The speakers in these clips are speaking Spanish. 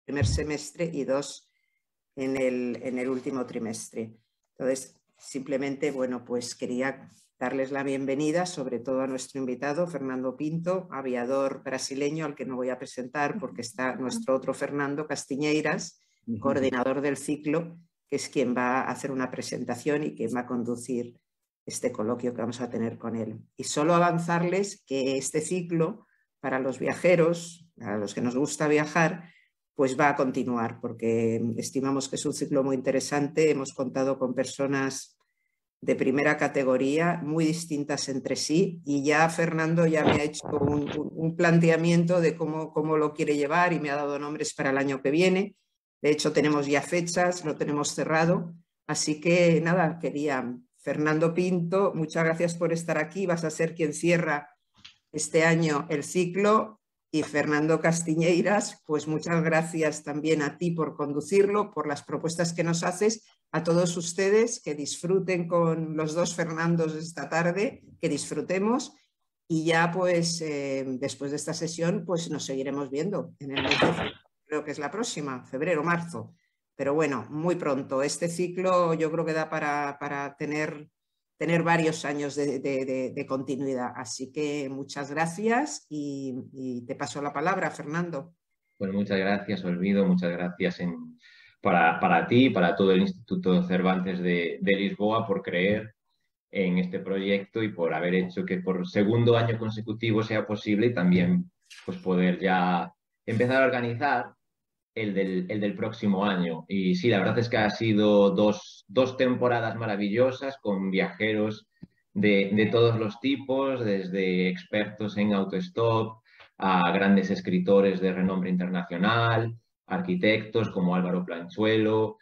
primer semestre y 2 en el último trimestre. Entonces, simplemente, bueno, pues quería darles la bienvenida, sobre todo a nuestro invitado, Fernando Pinto, aviador brasileño, al que no voy a presentar porque está nuestro otro Fernando Castiñeiras, coordinador del ciclo, que es quien va a hacer una presentación y quien va a conducir este coloquio que vamos a tener con él. Y solo avanzarles que este ciclo, para los viajeros, a los que nos gusta viajar, pues va a continuar, porque estimamos que es un ciclo muy interesante. Hemos contado con personas de primera categoría, muy distintas entre sí, y ya Fernando ya me ha hecho un planteamiento de cómo lo quiere llevar y me ha dado nombres para el año que viene. De hecho, tenemos ya fechas, lo tenemos cerrado. Así que nada, Fernando Pinto, muchas gracias por estar aquí. Vas a ser quien cierra este año el ciclo. Y Fernando Castiñeiras, pues muchas gracias también a ti por conducirlo, por las propuestas que nos haces. A todos ustedes, que disfruten con los dos Fernandos esta tarde, que disfrutemos. Y ya pues después de esta sesión pues nos seguiremos viendo en el mes de febrero, creo que es la próxima, febrero, marzo. Pero bueno, muy pronto. Este ciclo yo creo que da para tener varios años de continuidad. Así que muchas gracias y te paso la palabra, Fernando. Bueno, muchas gracias, Olvido, muchas gracias para ti, para todo el Instituto Cervantes de Lisboa por creer en este proyecto y por haber hecho que por segundo año consecutivo sea posible y también pues, poder ya empezar a organizar el del próximo año. Y sí, la verdad es que ha sido dos temporadas maravillosas con viajeros de todos los tipos, desde expertos en autostop a grandes escritores de renombre internacional, arquitectos como Álvaro Planchuelo,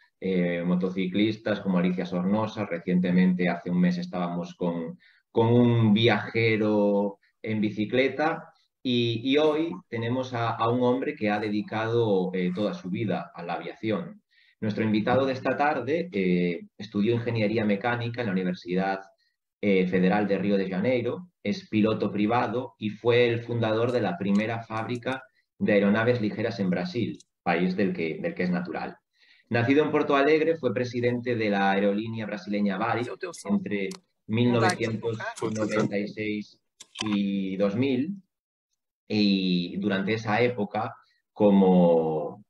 motociclistas como Alicia Sornosa. Recientemente, hace un mes, estábamos con un viajero en bicicleta. Y hoy tenemos a un hombre que ha dedicado toda su vida a la aviación. Nuestro invitado de esta tarde estudió Ingeniería Mecánica en la Universidad Federal de Río de Janeiro, es piloto privado y fue el fundador de la primera fábrica de aeronaves ligeras en Brasil, país del que es natural. Nacido en Porto Alegre, fue presidente de la aerolínea brasileña Varig entre 1996 y 2000. Y durante esa época, como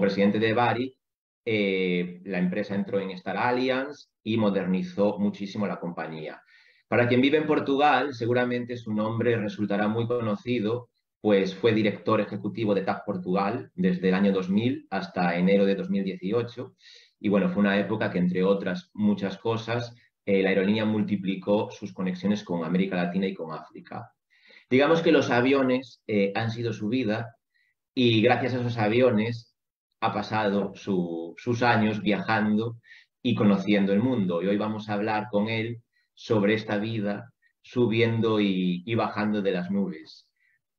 presidente de Varig, la empresa entró en Star Alliance y modernizó muchísimo la compañía. Para quien vive en Portugal, seguramente su nombre resultará muy conocido, pues fue director ejecutivo de TAP Portugal desde el año 2000 hasta enero de 2018. Y bueno, fue una época que, entre otras muchas cosas, la aerolínea multiplicó sus conexiones con América Latina y con África. Digamos que los aviones han sido su vida y gracias a esos aviones ha pasado sus años viajando y conociendo el mundo. Y hoy vamos a hablar con él sobre esta vida subiendo y bajando de las nubes.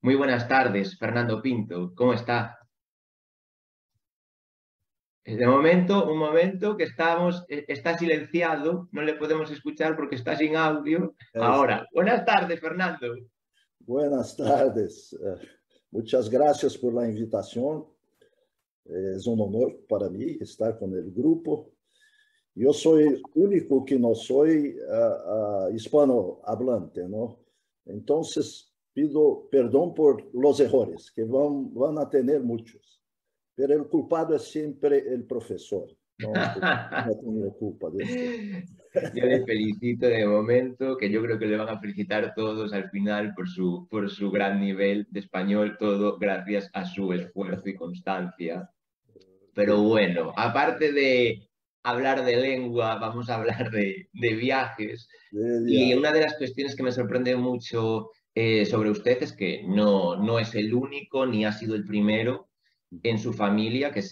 Muy buenas tardes, Fernando Pinto. ¿Cómo está? De momento, un momento que está silenciado, no le podemos escuchar porque está sin audio. Ahora, buenas tardes, Fernando. Buenas tardes. Muchas gracias por la invitación. Es un honor para mí estar con el grupo. Yo soy único que no soy hispanohablante, ¿no? Entonces, pido perdón por los errores, que van a tener muchos. Pero el culpado es siempre el profesor. No tengo culpa de esto. Yo le felicito de momento, que yo creo que le van a felicitar todos al final por su gran nivel de español, todo gracias a su esfuerzo y constancia. Pero bueno, aparte de hablar de lengua, vamos a hablar de viajes. Y una de las cuestiones que me sorprende mucho sobre usted es que no es el único ni ha sido el primero en su familia que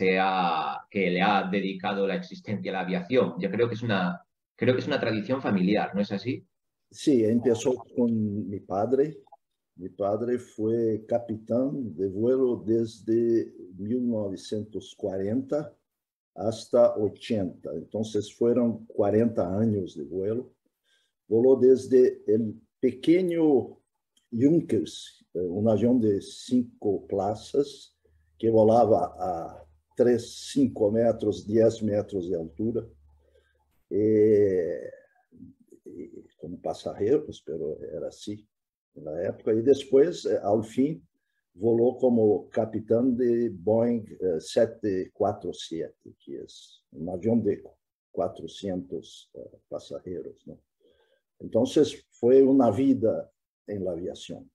le ha dedicado la existencia a la aviación. Yo creo que es una tradición familiar, ¿no es así? Sí, empezó con mi padre. Mi padre fue capitán de vuelo desde 1940 hasta 80. Entonces fueron 40 años de vuelo. Voló desde el pequeño Junkers, un avión de 5 plazas que volaba a 3, 5 metros, 10 metros de altura, como pasajeros, pero era así na época. E depois, ao fim, volou como capitão de Boeing 747, que é um avião de 400 pasajeros, ¿no? Então, foi uma vida em la aviação.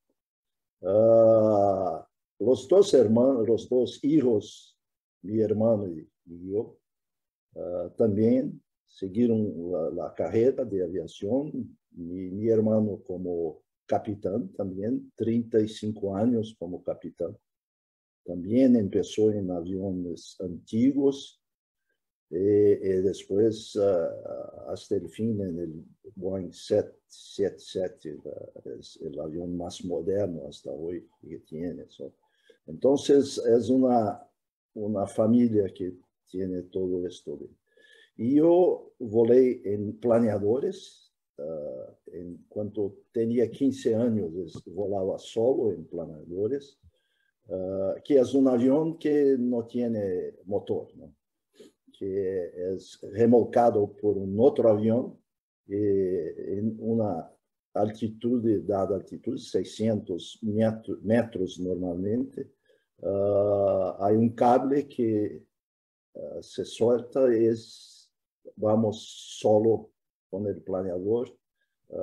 Los dos hermanos, los dos hijos, mi hermano y yo, también siguieron la carrera de aviación. Mi hermano como capitán también, 35 años como capitán. También empezó en aviones antiguos y después hasta el fin en el Boeing 777, es el avión más moderno hasta hoy que tiene. Entonces es una familia que tiene todo esto. Y yo volé en planeadores. En cuanto tenía 15 años, volaba solo en planeadores, que es un avión que no tiene motor, ¿no? Que es remolcado por un otro avión en una altitud, dada altitud, 600 metros normalmente. Hay un cable que se suelta y vamos solo con el planeador,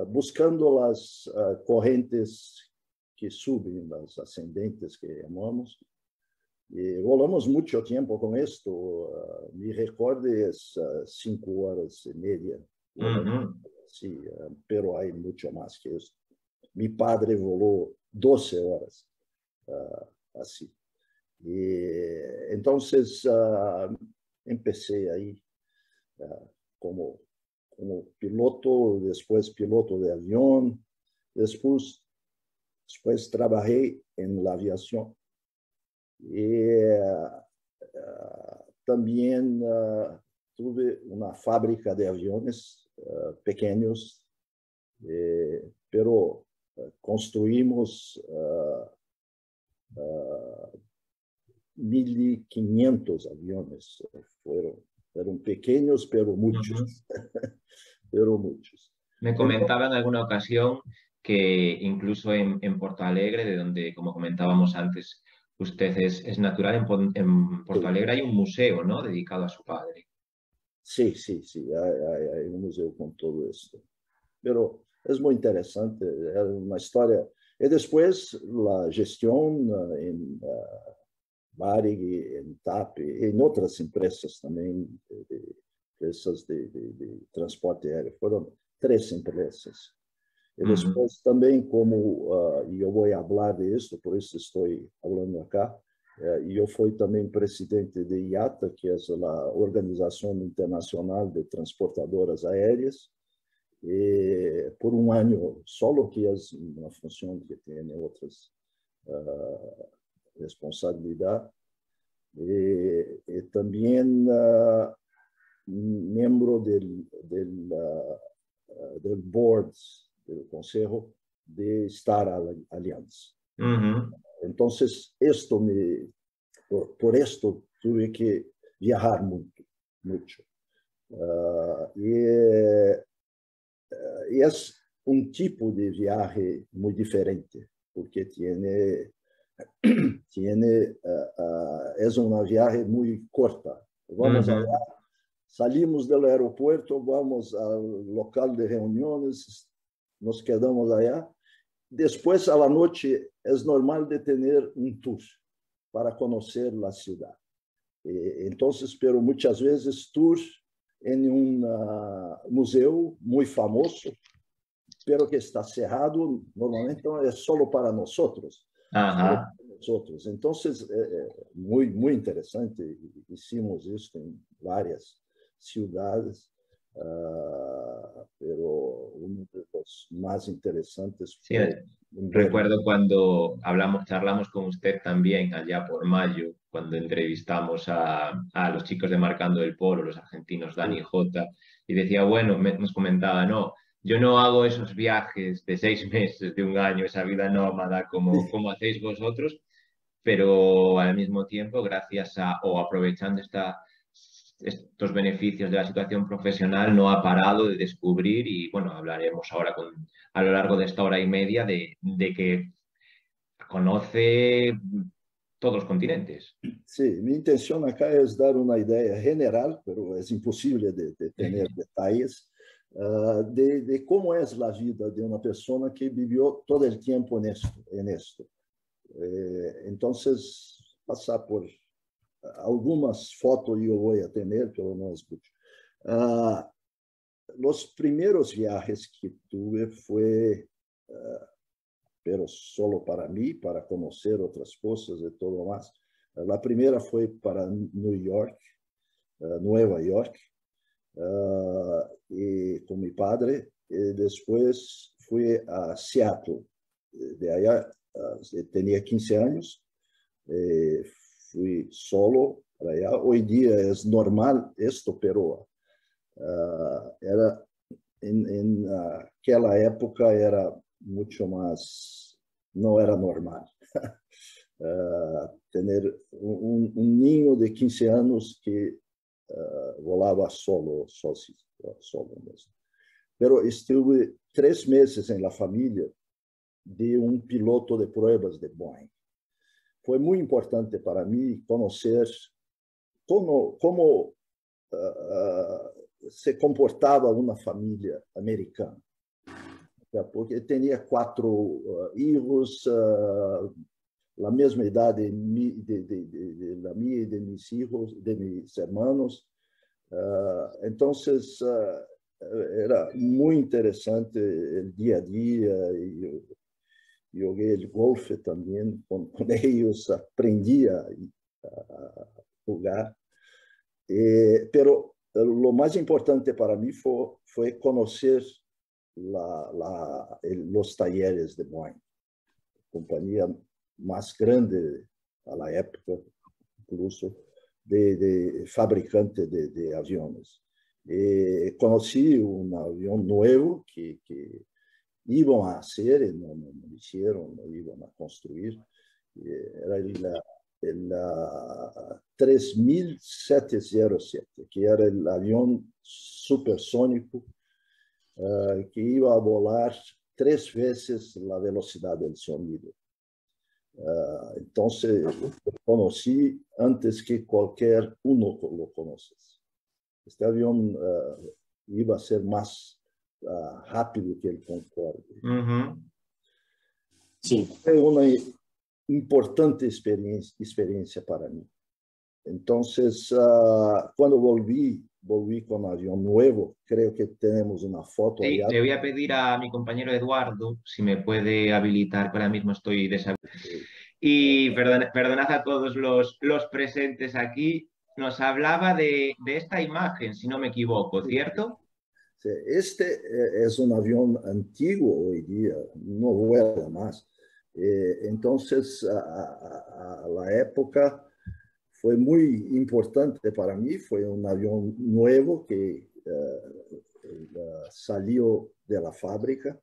buscando las corrientes que suben, las ascendentes que llamamos. Y volamos mucho tiempo con esto. Mi récord es 5 horas y media. Sí, pero hay mucho más que esto. Mi padre voló 12 horas, así. Y entonces empecé ahí como piloto, después piloto de avión, después trabajé en la aviación. Y también tuve una fábrica de aviones pequeños, pero construimos 1.500 aviones. Fueron pequeños, pero muchos. Pero muchos. Me comentaba en alguna ocasión que incluso en Porto Alegre, de donde, como comentábamos antes, usted es natural, en Porto Alegre hay un museo, ¿no?, dedicado a su padre. Sí, hay un museo con todo esto. Pero es muy interesante, es una historia. Y después la gestión en Varig, en TAP, en otras empresas también, empresas de transporte aéreo. Fueron 3 empresas. Y después también, como yo voy a hablar de esto, por eso estoy hablando acá, yo fui también presidente de IATA, que es la Organización Internacional de Transportadoras Aéreas, por un año solo, que es una función que tiene otras responsabilidades. Y también miembro del board, del consejo de Star Alliance. Entonces, por esto tuve que viajar mucho. Y es un tipo de viaje muy diferente, porque es una viaje muy corta. Vamos allá, salimos del aeropuerto, vamos al local de reuniones, nos quedamos allá. Después, a la noche, es normal de tener un tour para conocer la ciudad. Entonces, pero muchas veces tour en un museo muy famoso, pero que está cerrado, normalmente es solo para nosotros. Entonces, muy interesante. Hicimos esto en varias ciudades, pero uno de los más interesantes fue... Recuerdo cuando charlamos con usted también allá por mayo, cuando entrevistamos a los chicos de Marcando el Polo, los argentinos Dani y Jota, y decía, bueno, nos comentaba, no, yo no hago esos viajes de 6 meses, de un año, esa vida nómada como hacéis vosotros, pero al mismo tiempo, gracias a o aprovechando estos beneficios de la situación profesional, no ha parado de descubrir y, bueno, hablaremos ahora a lo largo de esta hora y media de que conoce todos los continentes. Sí, mi intención acá es dar una idea general, pero es imposible de tener detalles, de cómo es la vida de una persona que vivió todo el tiempo en esto. Entonces, pasar por algunas fotos yo voy a tener, pero no es mucho. Los primeros viajes que tuve fue, pero solo para mí, para conocer otras cosas y todo más. La primera fue para New York, Nueva York, y con mi padre. Y después fui a Seattle. De allá tenía 15 años. Fui solo para allá. Hoy día es normal esto, pero era en aquella época era mucho más, no era normal. Tener un niño de 15 años que volaba solo mesmo. Pero estuve 3 meses en la familia de un piloto de pruebas de Boeing. Fue muy importante para mí conocer cómo se comportava uma família americana, porque tinha 4 filhos, a mesma idade da minha e de meus filhos, de meus irmãos. Então, era muito interessante o dia a dia. Joguei golfe também com eles, aprendi a jogar. Pero lo más importante para mí fue conocer los talleres de Boeing, compañía más grande a la época, incluso de fabricante de aviones. Conocí un avión nuevo que iban a hacer, no hicieron, no iban a construir. Era el 3707, que era el avión supersónico que iba a volar 3 veces la velocidad del sonido. Entonces, lo conocí antes que cualquier uno lo conoces. Este avión iba a ser más rápido que el Concorde. Sí. Fue una importante experiencia para mí. Entonces, cuando volví con un avión nuevo, creo que tenemos una foto. Sí, allá. le voy a pedir a mi compañero Eduardo si me puede habilitar, que ahora mismo estoy deshabilitado. Y perdonad a todos los presentes aquí. Nos hablaba de esta imagen, si no me equivoco, ¿cierto? Sí, este es un avión antiguo hoy día, no vuela más. Entonces, a la época fue muy importante para mí. Fue un avión nuevo que salió de la fábrica.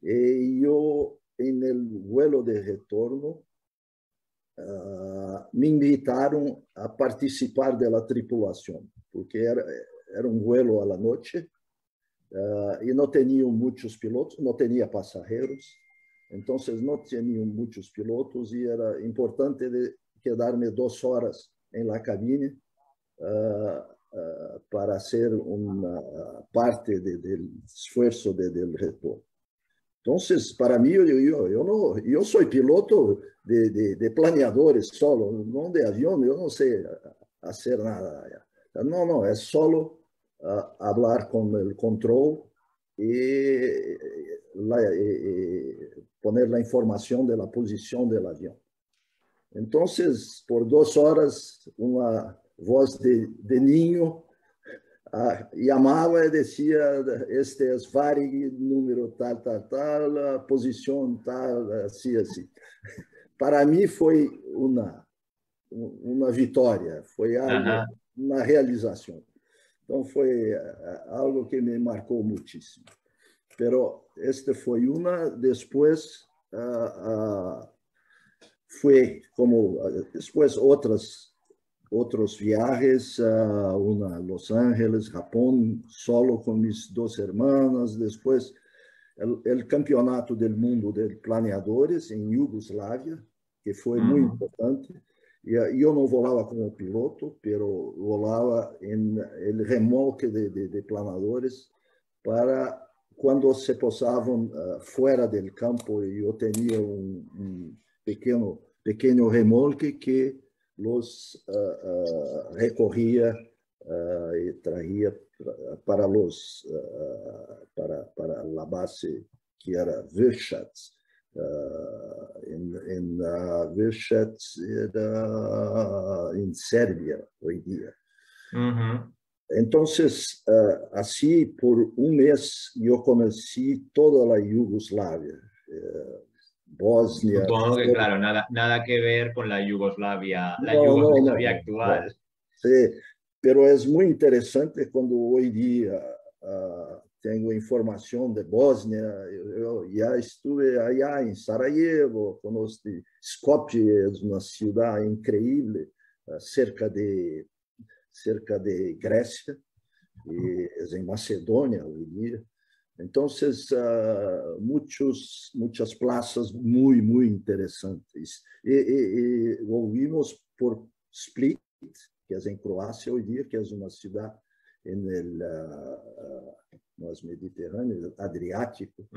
Y yo, en el vuelo de retorno, me invitaron a participar de la tripulación, porque era un vuelo a la noche. E não tinham muitos pilotos, não tinha passageiros, então não tinham muitos pilotos e era importante quedar-me 2 horas em la cabine para ser uma parte do esforço do retorno. Então, para mim, eu sou piloto de planeadores solo, não de avião, eu não sei fazer nada. Não, é solo hablar con el control y poner la información de la posición del avión. Entonces, por 2 horas, una voz de niño llamaba y decía, este es Varig, número tal, posición tal, así. Para mí fue una vitória, foi algo, uma realização. Então, foi algo que me marcou muitíssimo. Pero este foi uma. Depois, fue como después otros viajes, una a Los Ángeles, Japón, solo con mis dos hermanas, después el campeonato del mundo de planeadores en Yugoslavia, que fue muy importante. Yo no volaba como piloto, pero volaba en el remolque de planadores para cuando se posaban fuera del campo. Yo tenía un pequeño remolque que los recorría y traía para la base que era Virchats. En Virchats era en Serbia hoy día. Entonces, así por un mes yo conocí toda la Yugoslavia, Bosnia. Supongo que, claro, nada que ver con la Yugoslavia, No. actual. Sí, pero es muy interesante cuando hoy día tengo información de Bosnia. Yo ya estuve allá en Sarajevo, conocí Skopje, es una ciudad increíble, cerca de Grecia, y es en Macedonia hoy día. Entonces, muchas plazas muy interesantes. Y volvimos por Split, que es en Croacia hoy día, que es una ciudad en el Mediterráneo, Adriático,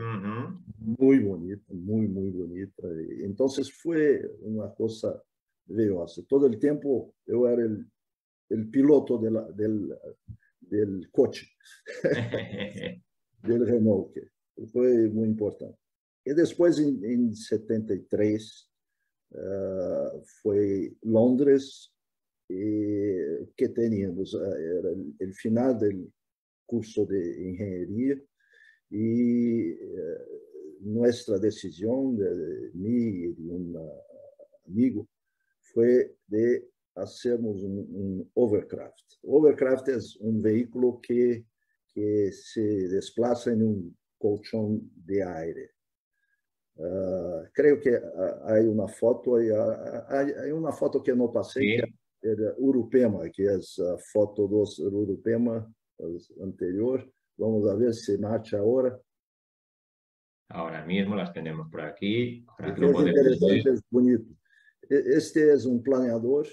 muy bonita, muy bonita. Entonces fue una cosa maravillosa. Todo el tiempo yo era el piloto del coche, del remolque. Fue muy importante. Y después, en 73, fue Londres, que teníamos, era el final del curso de ingeniería, y nuestra decisión de mí y de un amigo fue de hacermos un overcraft. Overcraft es un vehículo que se desplaza en un colchón de aire. Creo que hay una foto, hay una foto que no pasé, sí, que era Urupema, que es foto 2 Urupema anterior. Vamos a ver si marcha ahora. Ahora mismo las tenemos por aquí. Es interesante, es bonito. Este es un planeador.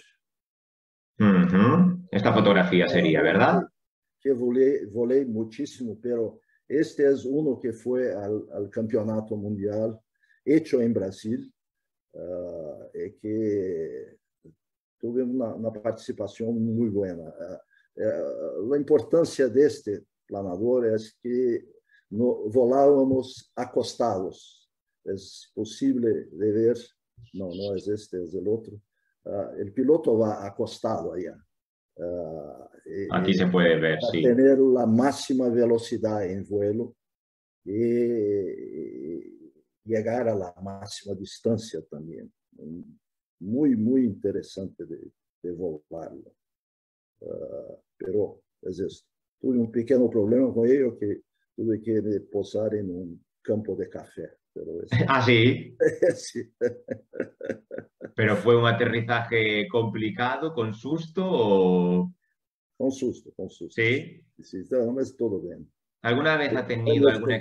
Esta fotografía sería, ¿verdad? Que volé muchísimo, pero este es uno que fue al campeonato mundial hecho en Brasil, que tuve una participación muy buena. La importancia de este planador es que no volábamos acostados. Es posible de ver, no es este, es el otro. El piloto va acostado allá. Aquí se puede ver, para sí. tener la máxima velocidad en vuelo y llegar a la máxima distancia también. Muy interesante de volarlo. Pero es esto. Tuve un pequeño problema con ello, que tuve que me posar en un campo de café. Pero ¿Ah, sí? Sí. ¿Pero fue un aterrizaje complicado, con susto o...? Con susto. ¿Sí? Sí, no, es todo bien. ¿Alguna vez ha tenido alguna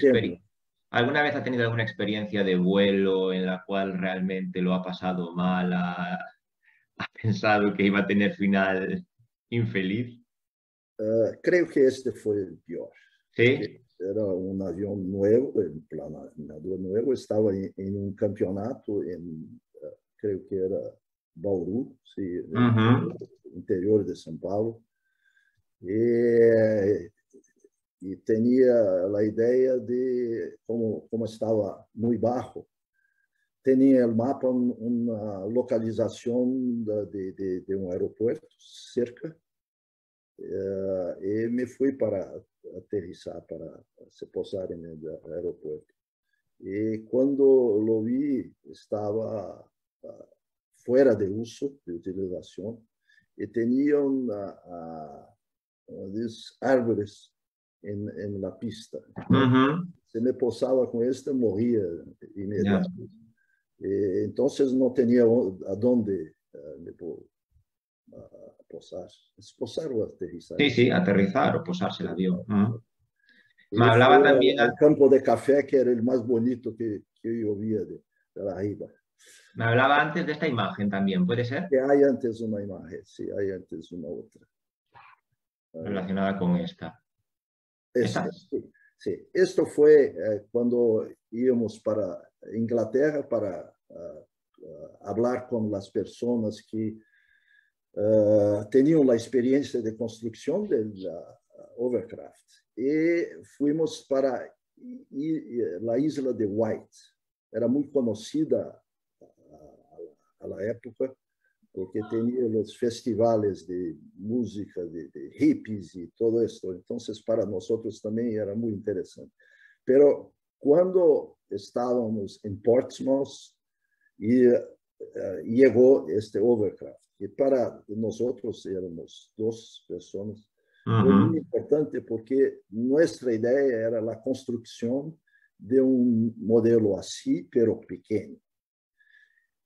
experiencia de vuelo en la cual realmente lo ha pasado mal, ha pensado que iba a tener final infeliz? Creo que este fue el peor. ¿Sí? Era un avión nuevo, el planador nuevo, estaba en un campeonato creo que era Bauru, sí, interior de São Paulo. Y tenía la idea de, como estaba muy bajo, tenía el mapa una localización de un aeropuerto cerca, y me fui para aterrizar, para se posar en el aeropuerto. Y cuando lo vi, estaba fuera de uso, de utilización, y tenía unos árboles en la pista. Se me posaba con esta, moría inmediatamente. Entonces no tenía a dónde posar. ¿Es posar o aterrizar? Sí, sí, aterrizar o posarse el avión. Me Y hablaba fue también, al campo de café, que era el más bonito que yo vi de la arriba. me hablaba antes de esta imagen también, ¿puede ser? Que hay antes una imagen, sí, hay antes una otra. Relacionada con esta. Esto, sí, sí. Esto fue cuando íbamos para Inglaterra para hablar con las personas que tenían la experiencia de construcción del Overcraft. Y fuimos para la isla de White. Era muy conocida a la época, porque tenía los festivales de música de hippies y todo esto. Entonces, para nosotros también era muy interesante. Pero cuando estábamos en Portsmouth, llegó este Overcraft, que para nosotros éramos 2 personas. Fue muy importante porque nuestra idea era la construcción de un modelo así, pero pequeño.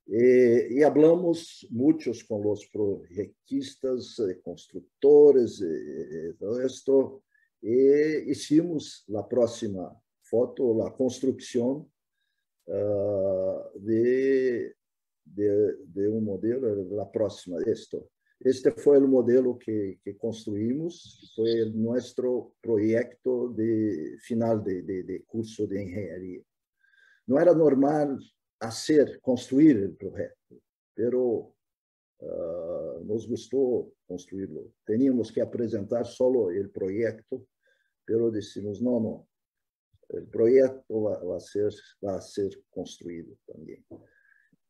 Y hablamos muchos con los proyectistas, constructores, todo esto, y hicimos la próxima foto, la construcción de un modelo, la próxima, esto. Este fue el modelo que construimos, fue nuestro proyecto de final de curso de ingeniería. No era normal construir el proyecto, pero nos gustó construirlo. Teníamos que presentar solo el proyecto, pero decimos, no, el proyecto va a ser construido también.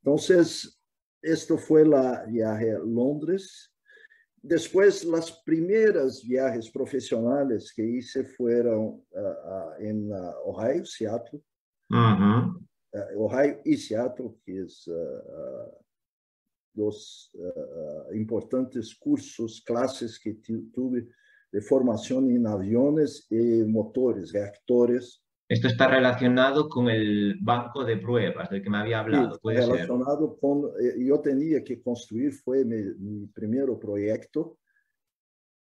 Entonces, esto fue la viaje a Londres. Después, las primeras viajes profesionales que hice fueron en Ohio, Seattle. Ohio y Seattle, que es 2 importantes cursos, clases que tuve de formación en aviones y motores, reactores. Esto está relacionado con el banco de pruebas del que me había hablado, ¿puede ser? Relacionado con, yo tenía que construir, fue mi primer proyecto,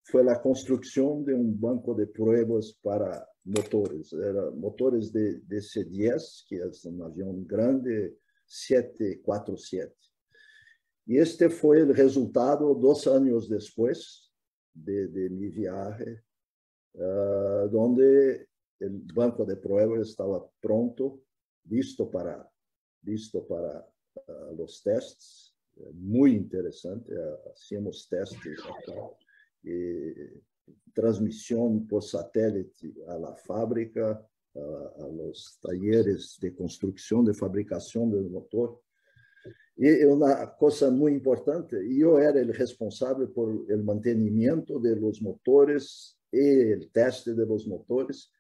fue la construcción de un banco de pruebas para motores. Era motores de DC-10, que es un avión grande, 747. Y este fue el resultado 2 años después de mi viaje, donde el banco de pruebas estaba pronto, listo para los tests. Muy interesante, hacíamos testes acá. Transmisión por satélite a la fábrica, a los talleres de construcción, de fabricación del motor. Y una cosa muy importante, yo era el responsable por el mantenimiento de los motores y el teste de los motores,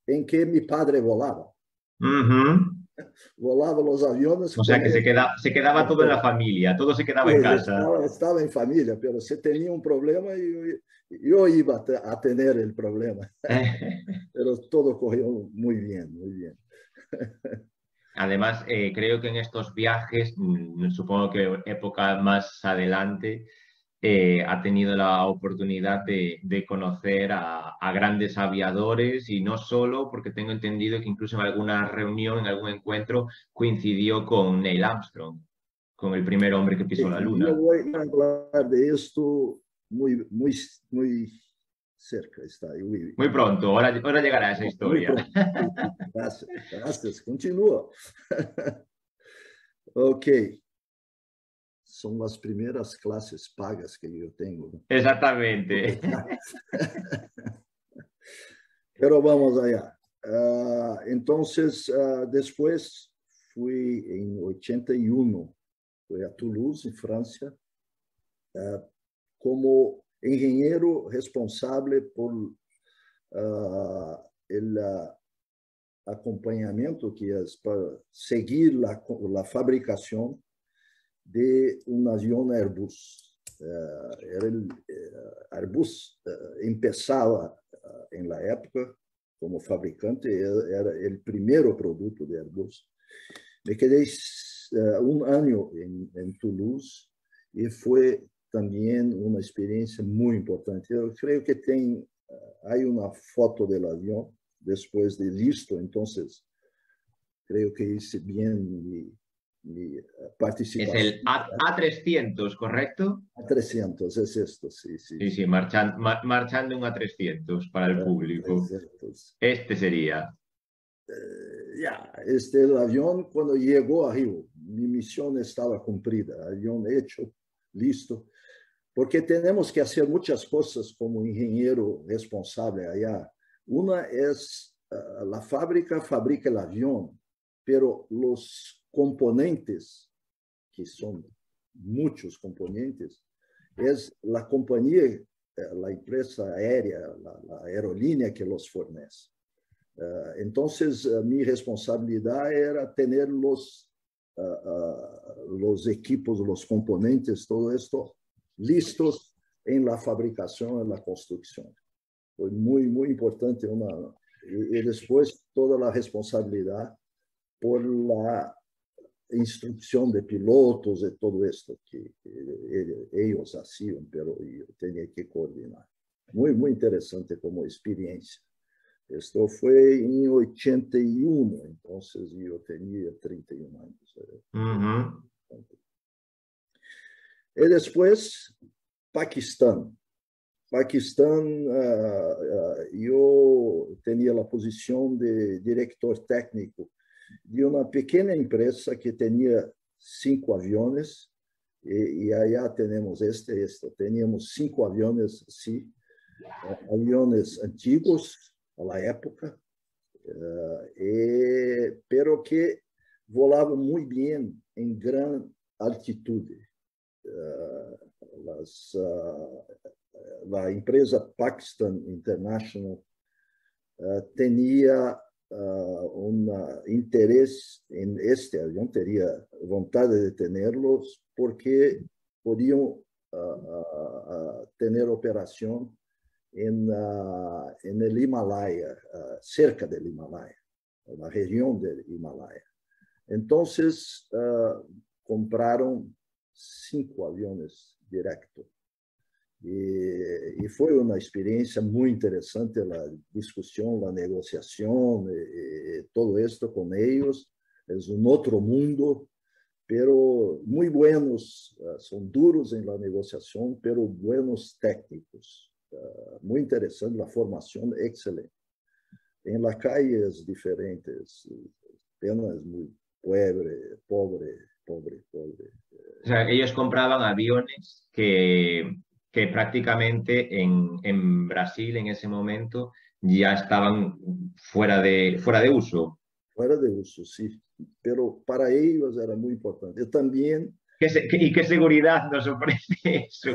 en que mi padre volaba. Volaba los aviones. O sea que se quedaba todo en la familia, todo se quedaba en casa. Estaba en familia, pero si tenía un problema, yo iba a tener el problema. Pero todo corrió muy bien, muy bien. Además, creo que en estos viajes, supongo que época más adelante, ha tenido la oportunidad de conocer a grandes aviadores, y no solo, porque tengo entendido que incluso en alguna reunión, en algún encuentro, coincidió con Neil Armstrong, con el primer hombre que pisó la Luna. Yo voy a hablar de esto muy cerca. Muy pronto, ahora llegará esa historia. Muy pronto. Gracias. Continúa. Ok. Son las primeras clases pagas que yo tengo. Exactamente. Pero vamos allá. Entonces, después fui en 81, fui a Toulouse, en Francia, como ingeniero responsable por el acompañamiento, que es para seguir la fabricación de un avión Airbus. Airbus empezaba en la época como fabricante, era el primer producto de Airbus. Me quedé un año en Toulouse y fue también una experiencia muy importante. Yo creo que hay una foto del avión después de listo, entonces creo que hice bien mi participación. Es el A300, ¿correcto? A300, es esto, sí. Sí, marchando un A300 para el público. Este sería. El avión cuando llegó a Río, mi misión estaba cumplida, avión hecho, listo, porque tenemos que hacer muchas cosas como ingeniero responsable allá. Una es la fábrica fabrica el avión, pero los componentes, que son muchos componentes, es la compañía, la empresa aérea, la aerolínea que los fornece. Entonces, mi responsabilidad era tener los equipos, los componentes, todo esto listos en la fabricación, en la construcción. Fue muy importante. Y después toda la responsabilidad por la instrucción de pilotos y todo esto que ellos hacían, pero yo tenía que coordinar. Muy interesante como experiencia. Esto fue en 81, entonces yo tenía 31 años. Y después, Pakistán. Yo tenía la posición de director técnico de una pequeña empresa que tenía 5 aviones, y allá tenemos esto. Teníamos 5 aviones, sí, aviones antiguos a la época, pero que volaban muy bien en gran altitud. La empresa Pakistan International tenía un interés en este avión, tenía voluntad de tenerlos porque podían tener operación en el Himalaya, cerca del Himalaya, en la región del Himalaya. Entonces, compraron 5 aviones directos. Y fue una experiencia muy interesante, la discusión, la negociación, todo esto con ellos. Es un otro mundo, pero muy buenos, son duros en la negociación, pero buenos técnicos. Muy interesante, la formación excelente. En la calle es diferente, apenas muy pobre. O sea, ellos compraban aviones que prácticamente en Brasil en ese momento ya estaban fuera de uso. Fuera de uso, sí, pero para ellos era muy importante. Yo también... ¿Y qué seguridad nos ofrece eso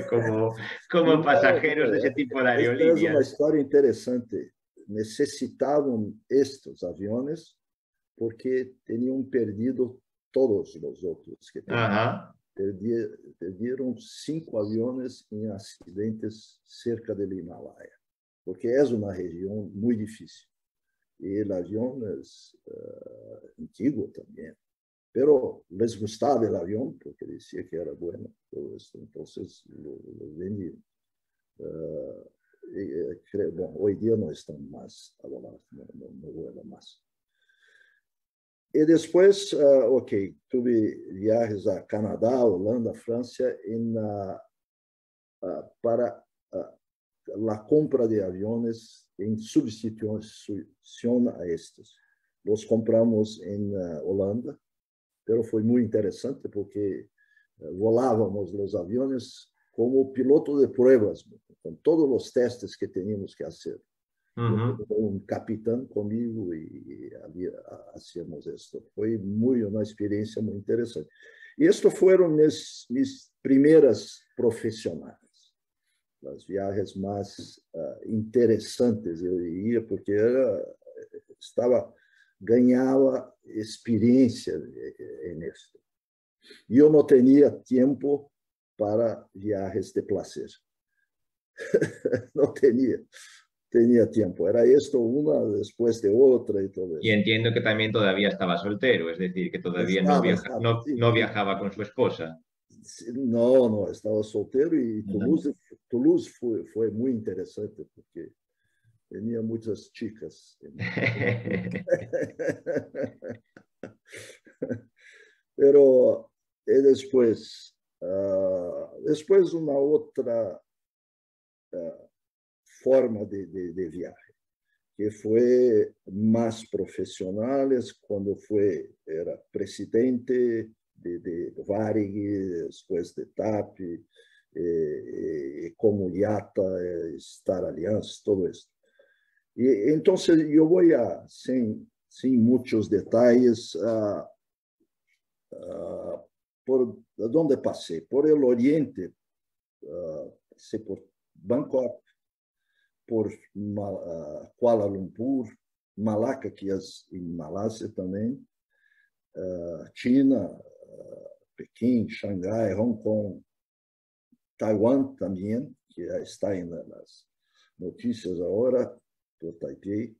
como pasajeros de ese tipo de aerolíneas? Esta es una historia interesante. Necesitaban estos aviones porque tenían perdido todos los otros que tenían. Perdieron 5 aviones en accidentes cerca del Himalaya, porque es una región muy difícil. Y el avión es antiguo también. Pero les gustaba el avión porque decía que era bueno, todo esto, entonces lo vendieron. Hoy día no están más a volar, no vuelan más. Y después, tuve viajes a Canadá, Holanda, Francia, para la compra de aviones en sustitución a estos. Los compramos en Holanda, pero foi muito interessante porque volávamos os aviões como piloto de pruebas, com todos os testes que teníamos que fazer. Um capitão comigo e hacíamos isto. Foi uma experiência muito interessante. E estas foram minhas primeiras profissionais, as viagens mais interessantes, eu diria, porque ganhava experiência nisso. E eu não tinha tempo para viagens de placer. Não tinha. tenía tiempo. Era esto una después de otra y todo Y eso. entiendo que también todavía estaba soltero, es decir, que todavía Estaba, sí, no sí. viajaba con su esposa. Sí, no, no, estaba soltero y Ujú. Toulouse fue muy interesante porque tenía muchas chicas. Pero después, después una otra forma de viaje, que fue más profesionales cuando era presidente de Varig, después de TAP, Comuniata, Star Alliance, todo esto. Y entonces yo voy sin muchos detalles, por dónde pasé, por el oriente, pasé por Bangkok, por Kuala Lumpur, Malaca, que es en Malasia también, China, Pekín, Shanghái, Hong Kong, Taiwán también, que está en las noticias ahora, por Taipei.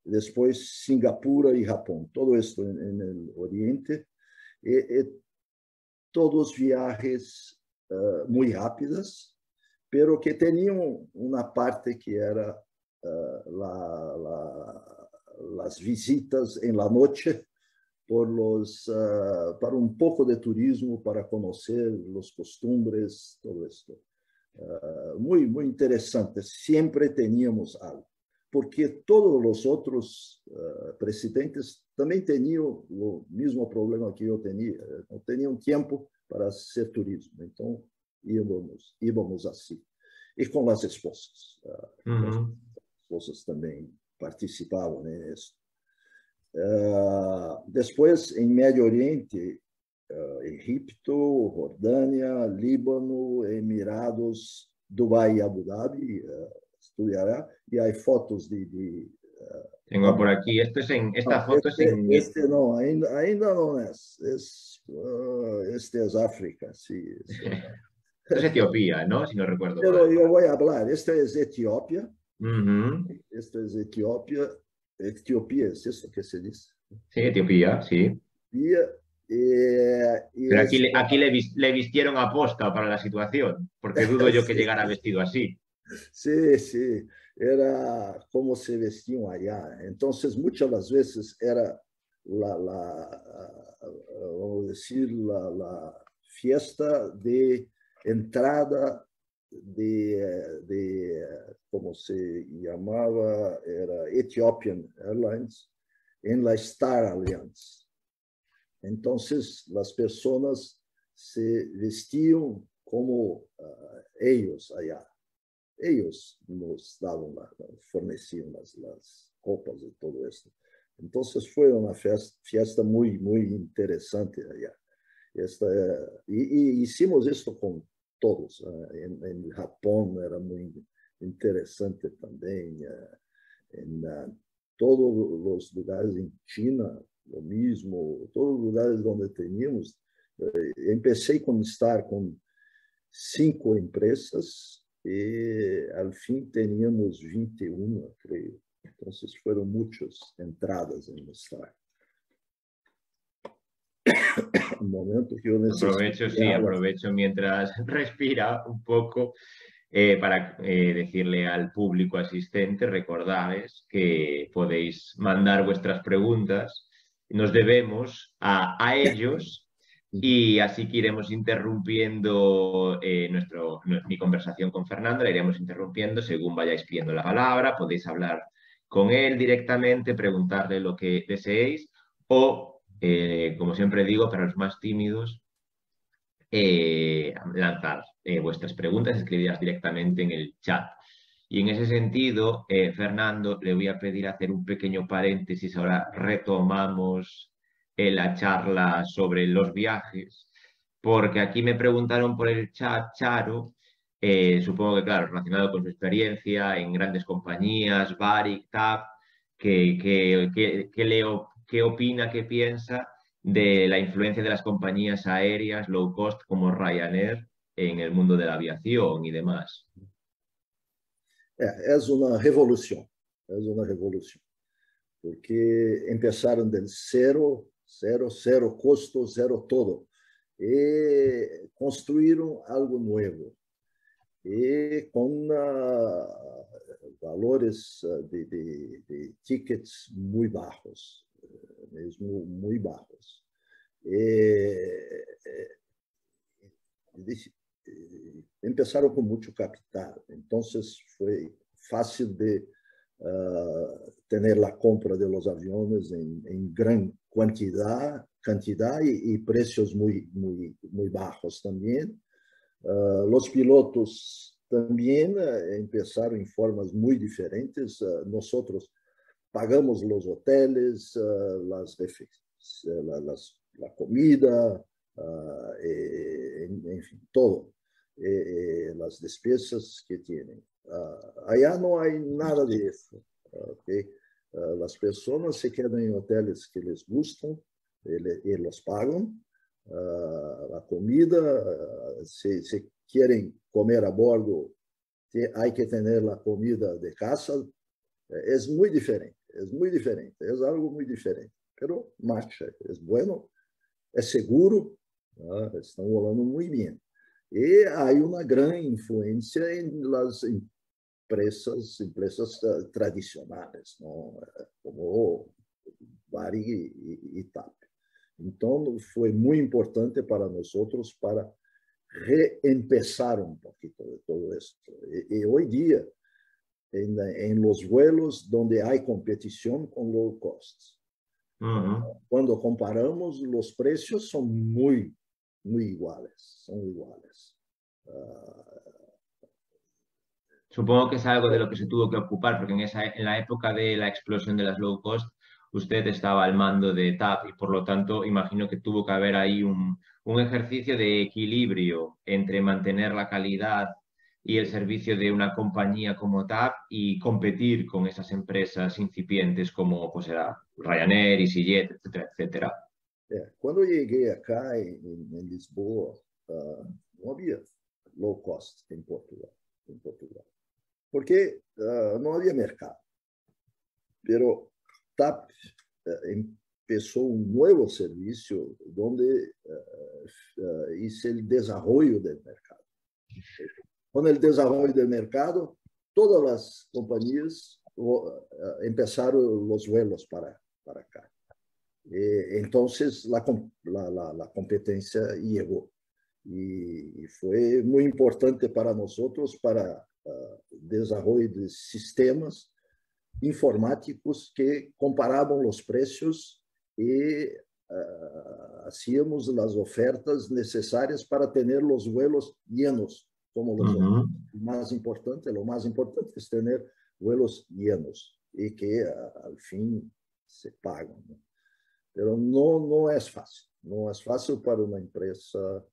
Después Singapur y Japón, todo esto en el oriente. Todos viajes muy rápidos, pero que tenían una parte que era las visitas en la noche para un poco de turismo, para conocer los costumbres, todo esto. Muy, muy interesante. Siempre teníamos algo, porque todos los otros presidentes también tenían el mismo problema que yo tenía. No tenían tiempo para hacer turismo. Entonces íbamos así. Y con las esposas. Las esposas también participaban en eso. Después, en Medio Oriente, Egipto, Jordania, Líbano, Emirados, Dubái y Abu Dhabi, estudiará, y hay fotos Tengo por aquí, esta no, foto es en... este no, ainda no es. Este es África, sí. Esto es Etiopía, ¿no? Si no recuerdo Pero mal. yo voy a hablar. Este es Etiopía. Ujú. Esto es Etiopía. Etiopía es eso que se dice. Sí, Etiopía, sí. Y, Pero aquí le vistieron a posta para la situación, porque dudo yo que sí, llegara vestido así. sí, sí, era como se vestían allá. Entonces, muchas las veces era vamos a decir, la fiesta de entrada ¿cómo se llamaba? Era Ethiopian Airlines, en la Star Alliance. Entonces, las personas se vestían como ellos allá. Ellos nos daban, fornecían las copas y todo esto. Entonces fue una fiesta muy, muy interesante allá. Y hicimos esto con todos. En Japón era muy interesante también. En todos los lugares, en China, lo mismo. Todos los lugares donde teníamos. Empecé con estar con 5 empresas y al fin teníamos 21, creo. Entonces fueron muchas entradas en el Star. Un momento que yo necesito. Aprovecho, sí, aprovecho mientras respira un poco para decirle al público asistente, recordarles que podéis mandar vuestras preguntas. Nos debemos a ellos. Y así que iremos interrumpiendo mi conversación con Fernando, la iremos interrumpiendo según vayáis pidiendo la palabra. Podéis hablar con él directamente, preguntarle lo que deseéis o, como siempre digo, para los más tímidos, lanzar vuestras preguntas, escribirlas directamente en el chat. Y en ese sentido, Fernando, le voy a pedir hacer un pequeño paréntesis. Ahora retomamos la charla sobre los viajes, porque aquí me preguntaron por el chat, Charo, supongo que, claro, relacionado con su experiencia en grandes compañías, Varig, TAP, qué opina, qué piensa de la influencia de las compañías aéreas low cost como Ryanair en el mundo de la aviación y demás. É uma revolução, porque começaram do zero custo, zero todo, e construíram algo novo, e com valores de tickets muito baixos, mesmo muito baixos. Começaram com muito capital, então foi fácil de ter a compra de los aviones em grande quantidade e preços muito baixos também. Os pilotos também começaram em formas muito diferentes. Nós pagamos os hoteles, a comida, enfim, todo, as despesas que têm. Allá não há nada disso. Okay? As pessoas se quedam em hotéis que les gustam, eles pagam. A comida, se querem comer a bordo, há que ter a comida de casa. É muito diferente, é algo muito diferente. Mas marcha, é bueno, é seguro, estão rolando muito bem. E há uma grande influência em las empresas tradicionais, não? Como Varig e TAP. Então, foi muito importante para nós para reempezar um pouquinho de todo isso. E hoje em dia, em los vuelos onde há competição com low cost, quando comparamos, os preços são muito iguales, são iguales. Supongo que es algo de lo que se tuvo que ocupar, porque en la época de la explosión de las low cost, usted estaba al mando de TAP y por lo tanto imagino que tuvo que haber ahí un ejercicio de equilibrio entre mantener la calidad y el servicio de una compañía como TAP y competir con esas empresas incipientes como pues era Ryanair, EasyJet, etcétera, etcétera. Quando eu cheguei acá em Lisboa, não havia low cost em Portugal, porque não havia mercado. Pero TAP empezou um novo serviço onde hice o desenvolvimento do mercado. Com o desenvolvimento do mercado, todas as companhias começaram os vuelos para cá. Então, a competência chegou. E foi muito importante para nós para desenvolver de sistemas informáticos que comparavam os preços e hacíamos as ofertas necessárias para ter os vuelos llenos, como lo mais importante é ter vuelos llenos e que al fim se pagam. Mas não é fácil. Não é fácil para uma empresa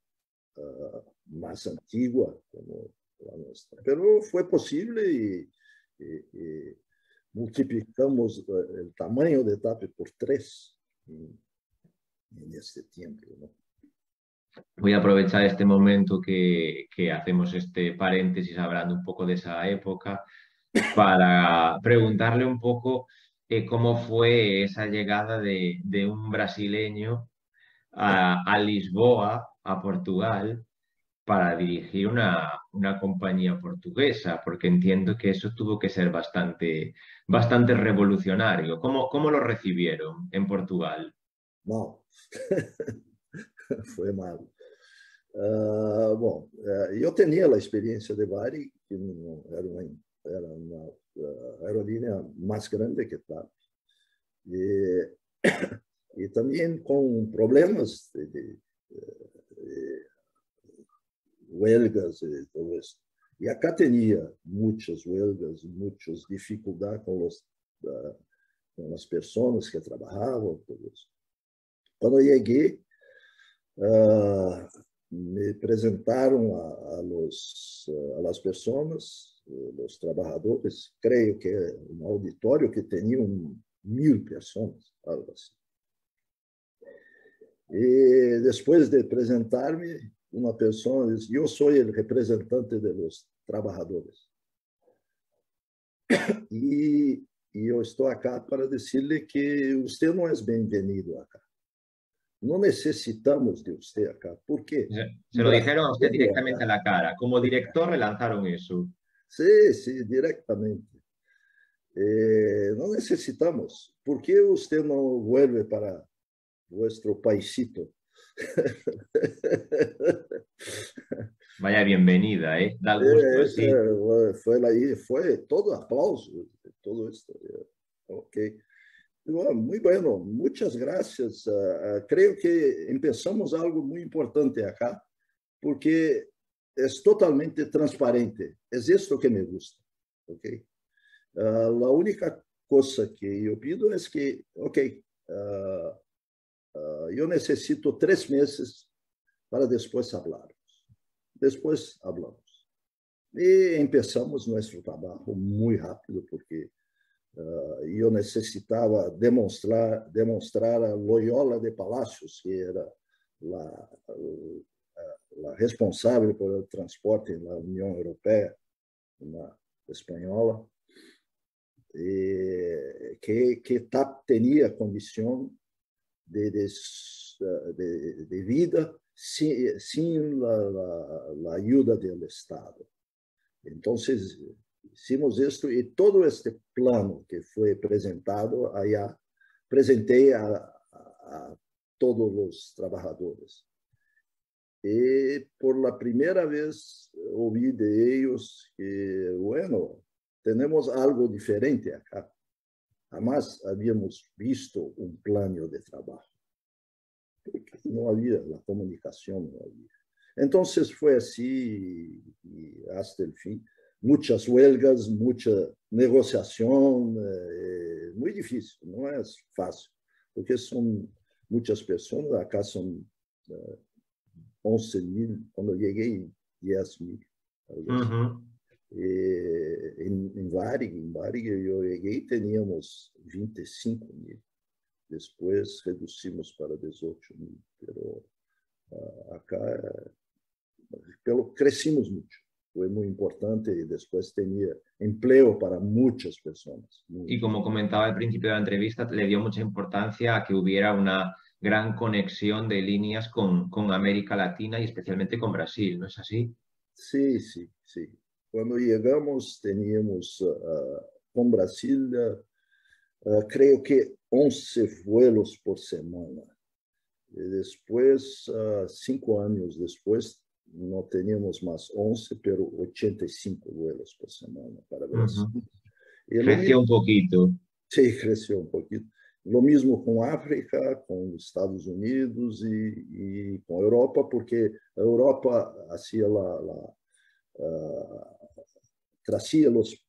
mais antiga como a nossa. Mas foi possível e multiplicamos o tamanho de TAP por 3 en este tiempo, ¿no? Voy a aprovechar este momento que hacemos este paréntesis hablando un poco de esa época para preguntarle un poco cómo fue esa llegada de un brasileño a Lisboa, a Portugal, para dirigir una compañía portuguesa, porque entiendo que eso tuvo que ser bastante revolucionario. ¿Cómo lo recibieron en Portugal? Mal. Foi mal. Bom, eu tinha a experiência de Varig, que era uma aerolínea mais grande que TAP. E também com problemas de huelgas e tudo isso. E acá tinha muitas huelgas, muitas dificuldades com as pessoas que trabalhavam, tudo isso. Quando eu cheguei, me apresentaram a las pessoas, os trabalhadores, creio que é um auditório que tinha 1000 pessoas, algo assim. E depois de apresentar-me, uma pessoa disse: eu sou o representante dos trabalhadores. E eu estou acá para dizer-lhe que você não é bem-vindo acá. Não necessitamos de você acá. ¿Por quê? Se lo dijeron a usted directamente a la cara. Como director le lanzaron eso. Sim, sim, diretamente. Não necessitamos. Por que você não vuelve para vuestro paisito? Vaya bienvenida, ¿eh? Da gusto así. Foi todo aplauso, todo esto. Ok. Muy bueno, muchas gracias. Creo que empezamos algo muy importante acá, porque es totalmente transparente. Es esto que me gusta. Okay? La única cosa que yo pido es que, ok, yo necesito 3 meses para después hablar. Después hablamos. Y empezamos nuestro trabajo muy rápido, porque eu necessitava demonstrar a Loyola de Palacios, que era a responsável pelo transporte na União Europeia, na espanhola, que tinha condição de vida sem a ajuda do Estado. Então, hicimos isto e todo este plano que foi apresentado, apresentei a todos os trabalhadores. E por la primeira vez ouvi de eles que, bueno, temos algo diferente acá. Jamás havíamos visto um plano de trabalho. Porque não havia, a comunicação não havia. Então, foi assim e até o fim. Muitas huelgas, muita negociação, muito difícil, não é fácil, porque são muitas pessoas, acá são 11.000, quando eu cheguei, 10.000. Em Varig, eu cheguei, tínhamos 25.000, depois reduzimos para 18.000, mas acá crescimos muito. Fue muy importante y después tenía empleo para muchas personas. Y como comentaba al principio de la entrevista, le dio mucha importancia a que hubiera una gran conexión de líneas con América Latina y especialmente con Brasil, ¿no es así? Sí, sí, sí. Cuando llegamos teníamos con Brasil, creo que 11 vuelos por semana. Y después, 5 años después, no teníamos más 11, pero 85 vuelos por semana para Brasil. Creció un poquito. Sí, creció un poquito. Lo mismo con África, con Estados Unidos y con Europa, porque Europa hacía traía los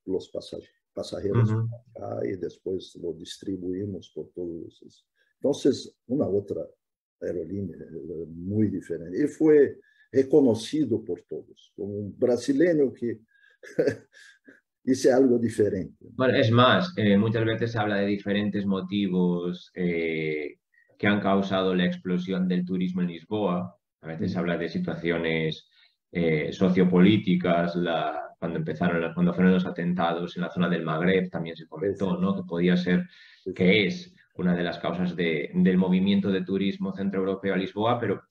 pasajeros acá y después lo distribuimos por todos esos. Entonces, una otra aerolínea muy diferente. Y fue reconocido por todos, como un brasileño que hice algo diferente. Bueno, es más, muchas veces se habla de diferentes motivos que han causado la explosión del turismo en Lisboa. A veces se habla de situaciones sociopolíticas, cuando fueron los atentados en la zona del Magreb, también se comentó, ¿no? Que podía ser, que es una de las causas del movimiento de turismo centroeuropeo a Lisboa, pero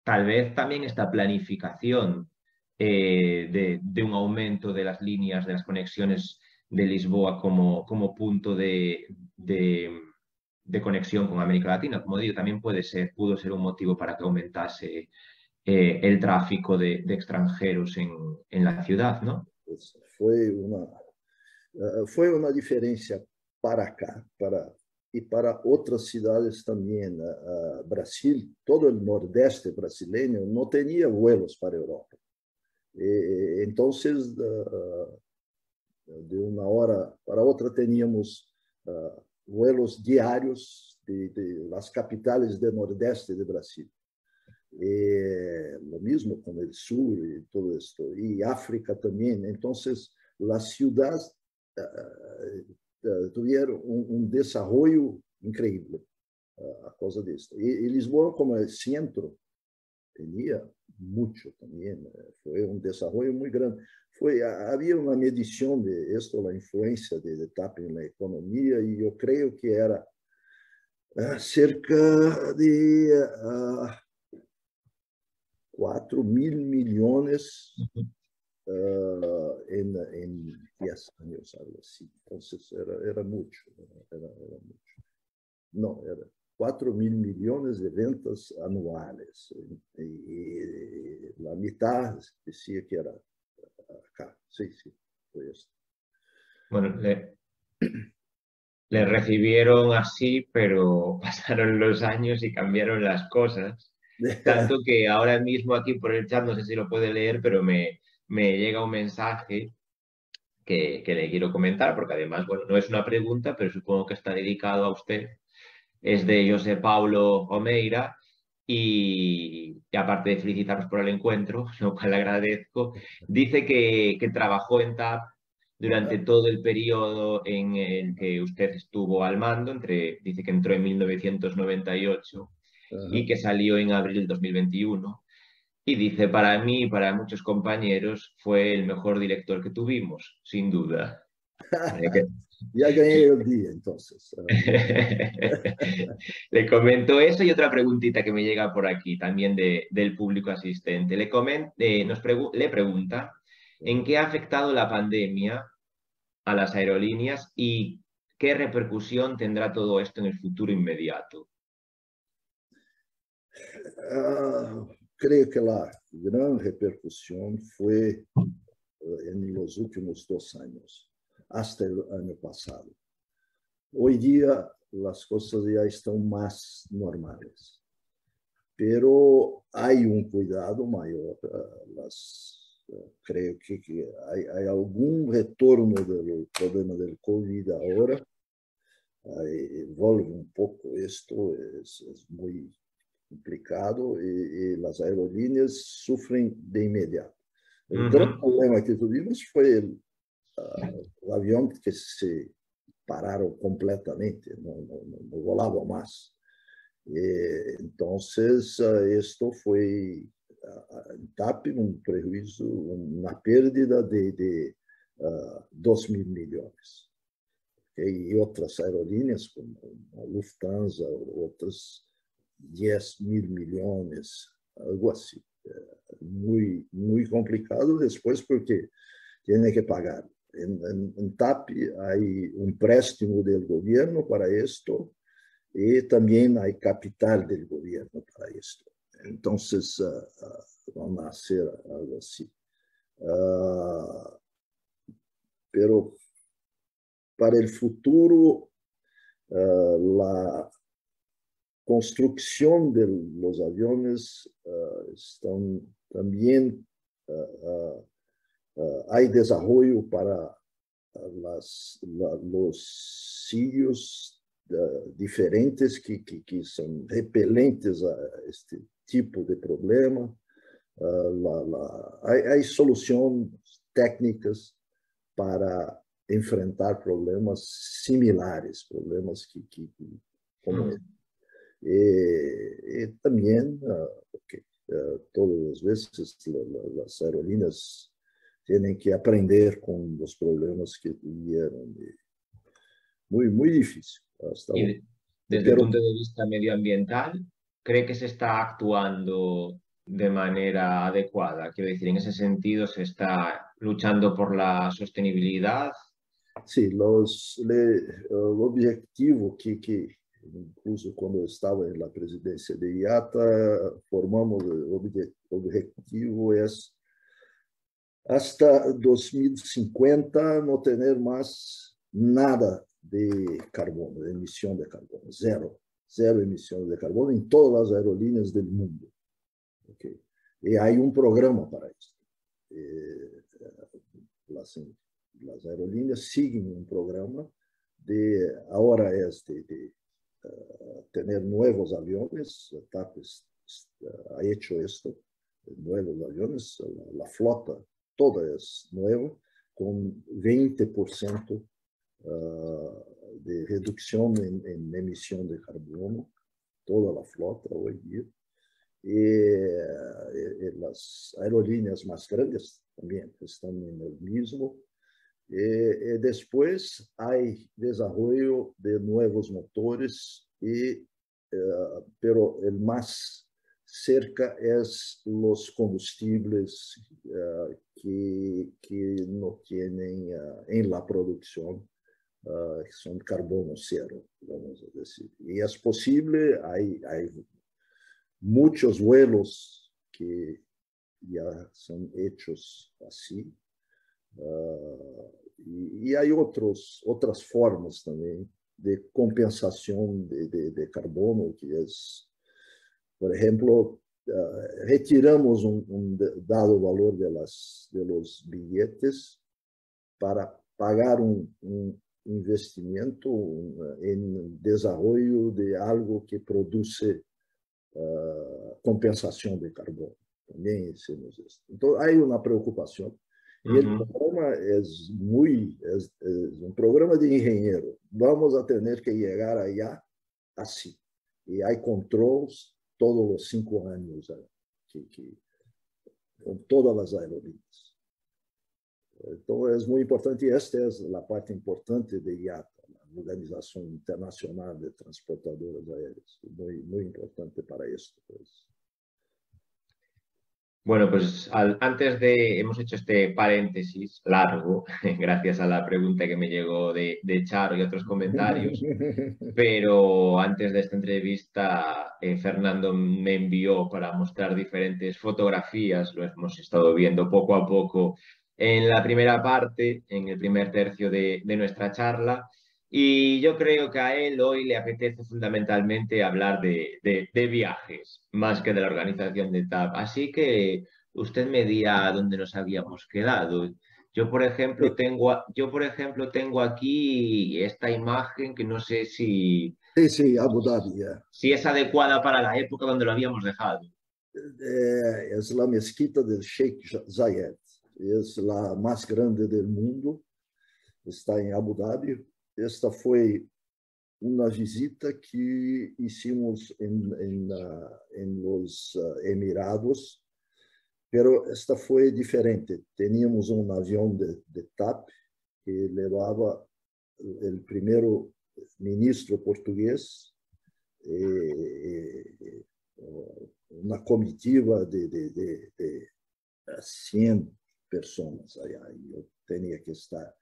tal vez también esta planificación de un aumento de las líneas, de las conexiones de Lisboa como punto de conexión con América Latina, como digo, también pudo ser un motivo para que aumentase el tráfico de extranjeros en la ciudad, ¿no? Fue una diferencia para acá, y para otras ciudades también. Brasil, todo el nordeste brasileño no tenía vuelos para Europa. Entonces, de una hora para otra teníamos vuelos diarios de las capitales del nordeste de Brasil. Lo mismo con el sur y todo esto, y África también. Entonces, las ciudades tuvieron un desarrollo increíble a causa de esto. Y Lisboa, como el centro, tenía mucho también. Fue un desarrollo muy grande. Había una medición de esto, la influencia de TAP en la economía, y yo creo que era cerca de 4.000 millones en 10 años, algo así. Entonces era mucho, era mucho. No, era 4.000 millones de ventas anuales. Y la mitad decía que era acá. Sí, fue esto. Bueno, le recibieron así, pero pasaron los años y cambiaron las cosas. Tanto que ahora mismo aquí por el chat, no sé si lo puede leer, pero me llega un mensaje que le quiero comentar, porque además, bueno, no es una pregunta, pero supongo que está dedicado a usted. Es de José Paulo Omeira y aparte de felicitarnos por el encuentro, lo cual le agradezco, dice que trabajó en TAP durante todo el periodo en el que usted estuvo al mando, dice que entró en 1998 y que salió en abril del 2021. Y dice, para mí y para muchos compañeros fue el mejor director que tuvimos, sin duda. Ya gané el día, entonces. Le comento eso y otra preguntita que me llega por aquí, también del público asistente. Le pregunta, ¿en qué ha afectado la pandemia a las aerolíneas y qué repercusión tendrá todo esto en el futuro inmediato? Creo que la gran repercusión fue en los últimos 2 años, hasta el año pasado. Hoy día las cosas ya están más normales, pero hay un cuidado mayor. Creo que hay algún retorno del problema del COVID ahora. Vuelve un poco esto, es muy complicado y las aerolíneas sufren de inmediato. El gran problema que tuvimos fue el avión que se pararon completamente, no volaba más. Entonces, esto fue en TAP un prejuicio, una pérdida de 2.000 millones. Y otras aerolíneas como Lufthansa, otras 10.000 millones, algo así. Muy complicado después porque tiene que pagar. En TAP hay un préstamo del gobierno para esto y también hay capital del gobierno para esto. Entonces, van a hacer algo así. Pero para el futuro, la construcción de los aviones están también, hay desarrollo para los sitios diferentes que son repelentes a este tipo de problema. Hay soluciones técnicas para enfrentar problemas similares, problemas como este. Y también, todas las veces las aerolíneas tienen que aprender con los problemas que tuvieron. Muy difícil. Y desde el punto de vista medioambiental, ¿cree que se está actuando de manera adecuada? Quiero decir, en ese sentido, ¿se está luchando por la sostenibilidad? Sí, el objetivo que incluso cuando estaba en la presidencia de IATA, formamos el objetivo es hasta 2050 no tener más nada de carbono, de emisión de carbono, cero emisiones de carbono en todas las aerolíneas del mundo. Okay. Y hay un programa para esto. Las aerolíneas siguen un programa ahora es de tener nuevos aviones. TAP ha hecho esto, nuevos aviones, la flota toda es nueva, con 20% de reducción en emisión de carbono, toda la flota hoy día. las aerolíneas más grandes también están en el mismo. Después hay desarrollo de nuevos motores, pero el más cerca es los combustibles que no tienen en la producción, que son carbono cero, vamos a decir. Y es posible, hay muchos vuelos que ya son hechos así. Y hay otras formas también de compensación de carbono, que es, por ejemplo, retiramos un dado valor de los billetes para pagar un investimento en desarrollo de algo que produce compensación de carbono. También hicimos esto. Entonces, hay una preocupación. Y el programa es un programa de ingeniero. Vamos a tener que llegar allá así. Y hay controles todos los 5 años con todas las aerolíneas. Entonces, es muy importante, y esta es la parte importante de IATA, la Organización Internacional de Transportadoras Aéreas. Muy, muy importante para esto. Pues. Bueno, pues hemos hecho este paréntesis largo, gracias a la pregunta que me llegó de Charo y otros comentarios, pero antes de esta entrevista, Fernando me envió para mostrar diferentes fotografías, lo hemos estado viendo poco a poco en la primera parte, en el primer tercio de nuestra charla. Y yo creo que a él hoy le apetece fundamentalmente hablar de viajes, más que de la organización de TAP. Así que usted me dirá dónde nos habíamos quedado. Yo, por ejemplo, tengo aquí esta imagen que no sé si Abu Dhabi. si es adecuada para la época donde lo habíamos dejado. Es la mezquita del Sheikh Zayed. Es la más grande del mundo. Está en Abu Dhabi. Esta fue una visita que hicimos en los Emirados, pero esta fue diferente. Teníamos un avión de TAP que llevaba el primero ministro portugués, una comitiva de 100 personas allá. Yo tenía que estar.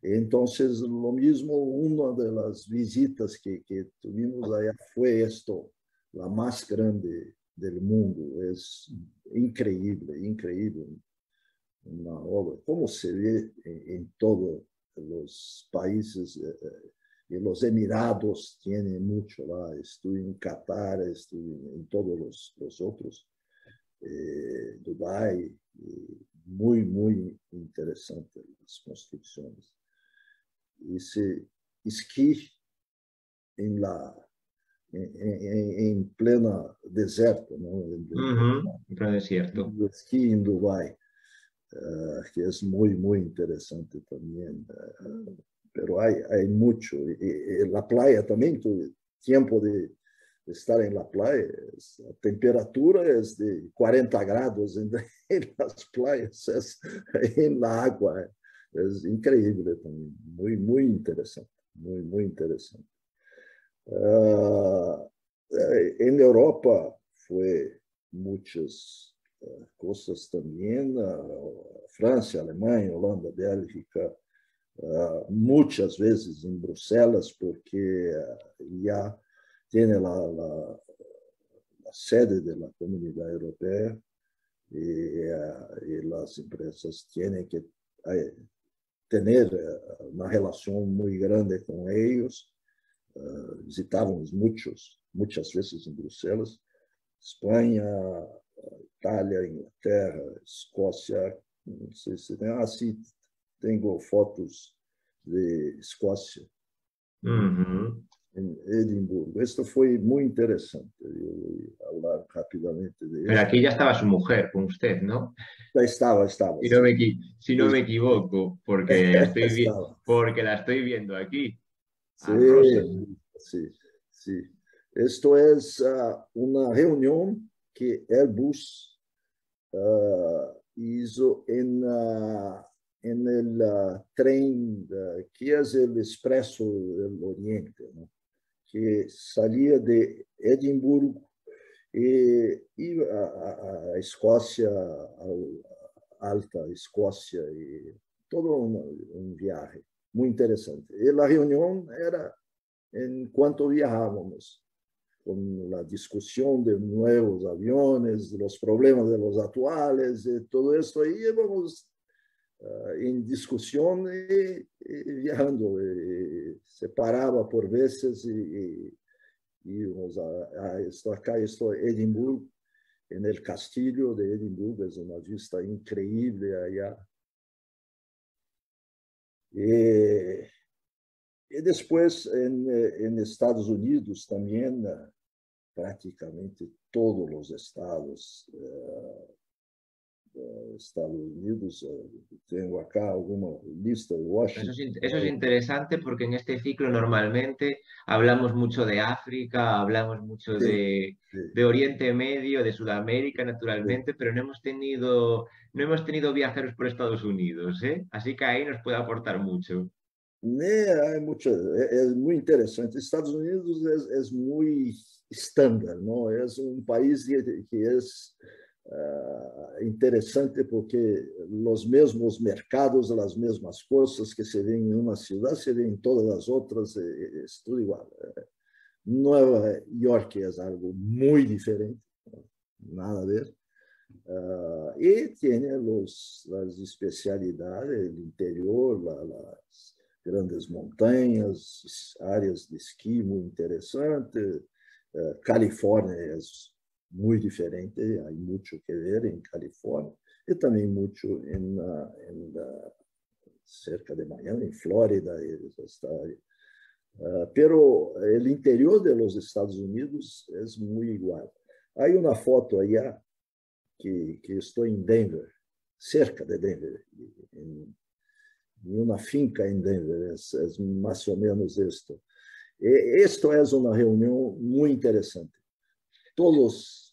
Entonces, lo mismo, una de las visitas que tuvimos allá fue esto, la más grande del mundo. Es increíble, increíble. Una obra, como se ve en todos los países. Y los Emirados tienen mucho lá. Estuve en Qatar, estuve en todos los otros. Dubái, muy, muy interesante las construcciones. Ese esquí en plena deserto, ¿no? En pleno desierto. El esquí en Dubái, que es muy, muy interesante también. Pero hay mucho. Y la playa también, tuve tiempo de estar en la playa. La temperatura es de 40 grados en las playas, en la agua. Es increíble también, muy, muy interesante, muy, muy interesante. En Europa fue muchas cosas también, Francia, Alemania, Holanda, Bélgica, muchas veces en Bruselas, porque ya tiene la sede de la Comunidad Europea y las empresas tienen que tener una relación muy grande con ellos. Visitávamos muchas veces en Bruselas, España, Italia, Inglaterra, Escócia. No sé si sí, tengo fotos de Escócia, en Edimburgo. Esto fue muy interesante. Yo voy a hablar rápidamente de esto. Pero aquí ya estaba su mujer con usted, ¿no? Estaba. Si no me equivoco, porque la estoy viendo aquí. Sí. Esto es una reunión que Airbus hizo en el tren que es el Expreso del Oriente, ¿no? Que salía de Edimburgo e iba a Escócia, a Alta Escócia, e todo un viaje muy interesante. Y la reunión era en cuanto viajábamos, con la discusión de nuevos aviones, de los problemas de los actuales, de todo esto, ahí íbamos en discusión y viajando. Se paraba por veces y íbamos acá estoy Edimburgo, en el castillo de Edimburgo, es una vista increíble allá. Y después en Estados Unidos también, prácticamente todos los estados Estados Unidos, tengo acá alguna lista de Washington. Eso es interesante porque en este ciclo normalmente hablamos mucho de África, hablamos mucho Sí. de Oriente Medio, de Sudamérica naturalmente, Sí. pero no hemos tenido viajeros por Estados Unidos, ¿eh? Así que ahí nos puede aportar mucho. Hay mucho, es muy interesante. Estados Unidos es muy estándar, ¿no? Es un país que es interesante porque los mismos mercados, las mismas cosas que se ven en una ciudad, se ven en todas las otras, es todo igual. Nueva York es algo muy diferente, nada a ver. Y tiene las especialidades, el interior, las grandes montañas, áreas de esquí muy interesantes. Califórnia es muy diferente, hay mucho que ver en California y también mucho cerca de Miami, en Flórida, esta área. Pero el interior de los Estados Unidos es muy igual. Hay una foto allá que estoy en Denver, cerca de Denver, en una finca en Denver, es más o menos esto. Esto es una reunión muy interesante. Todos...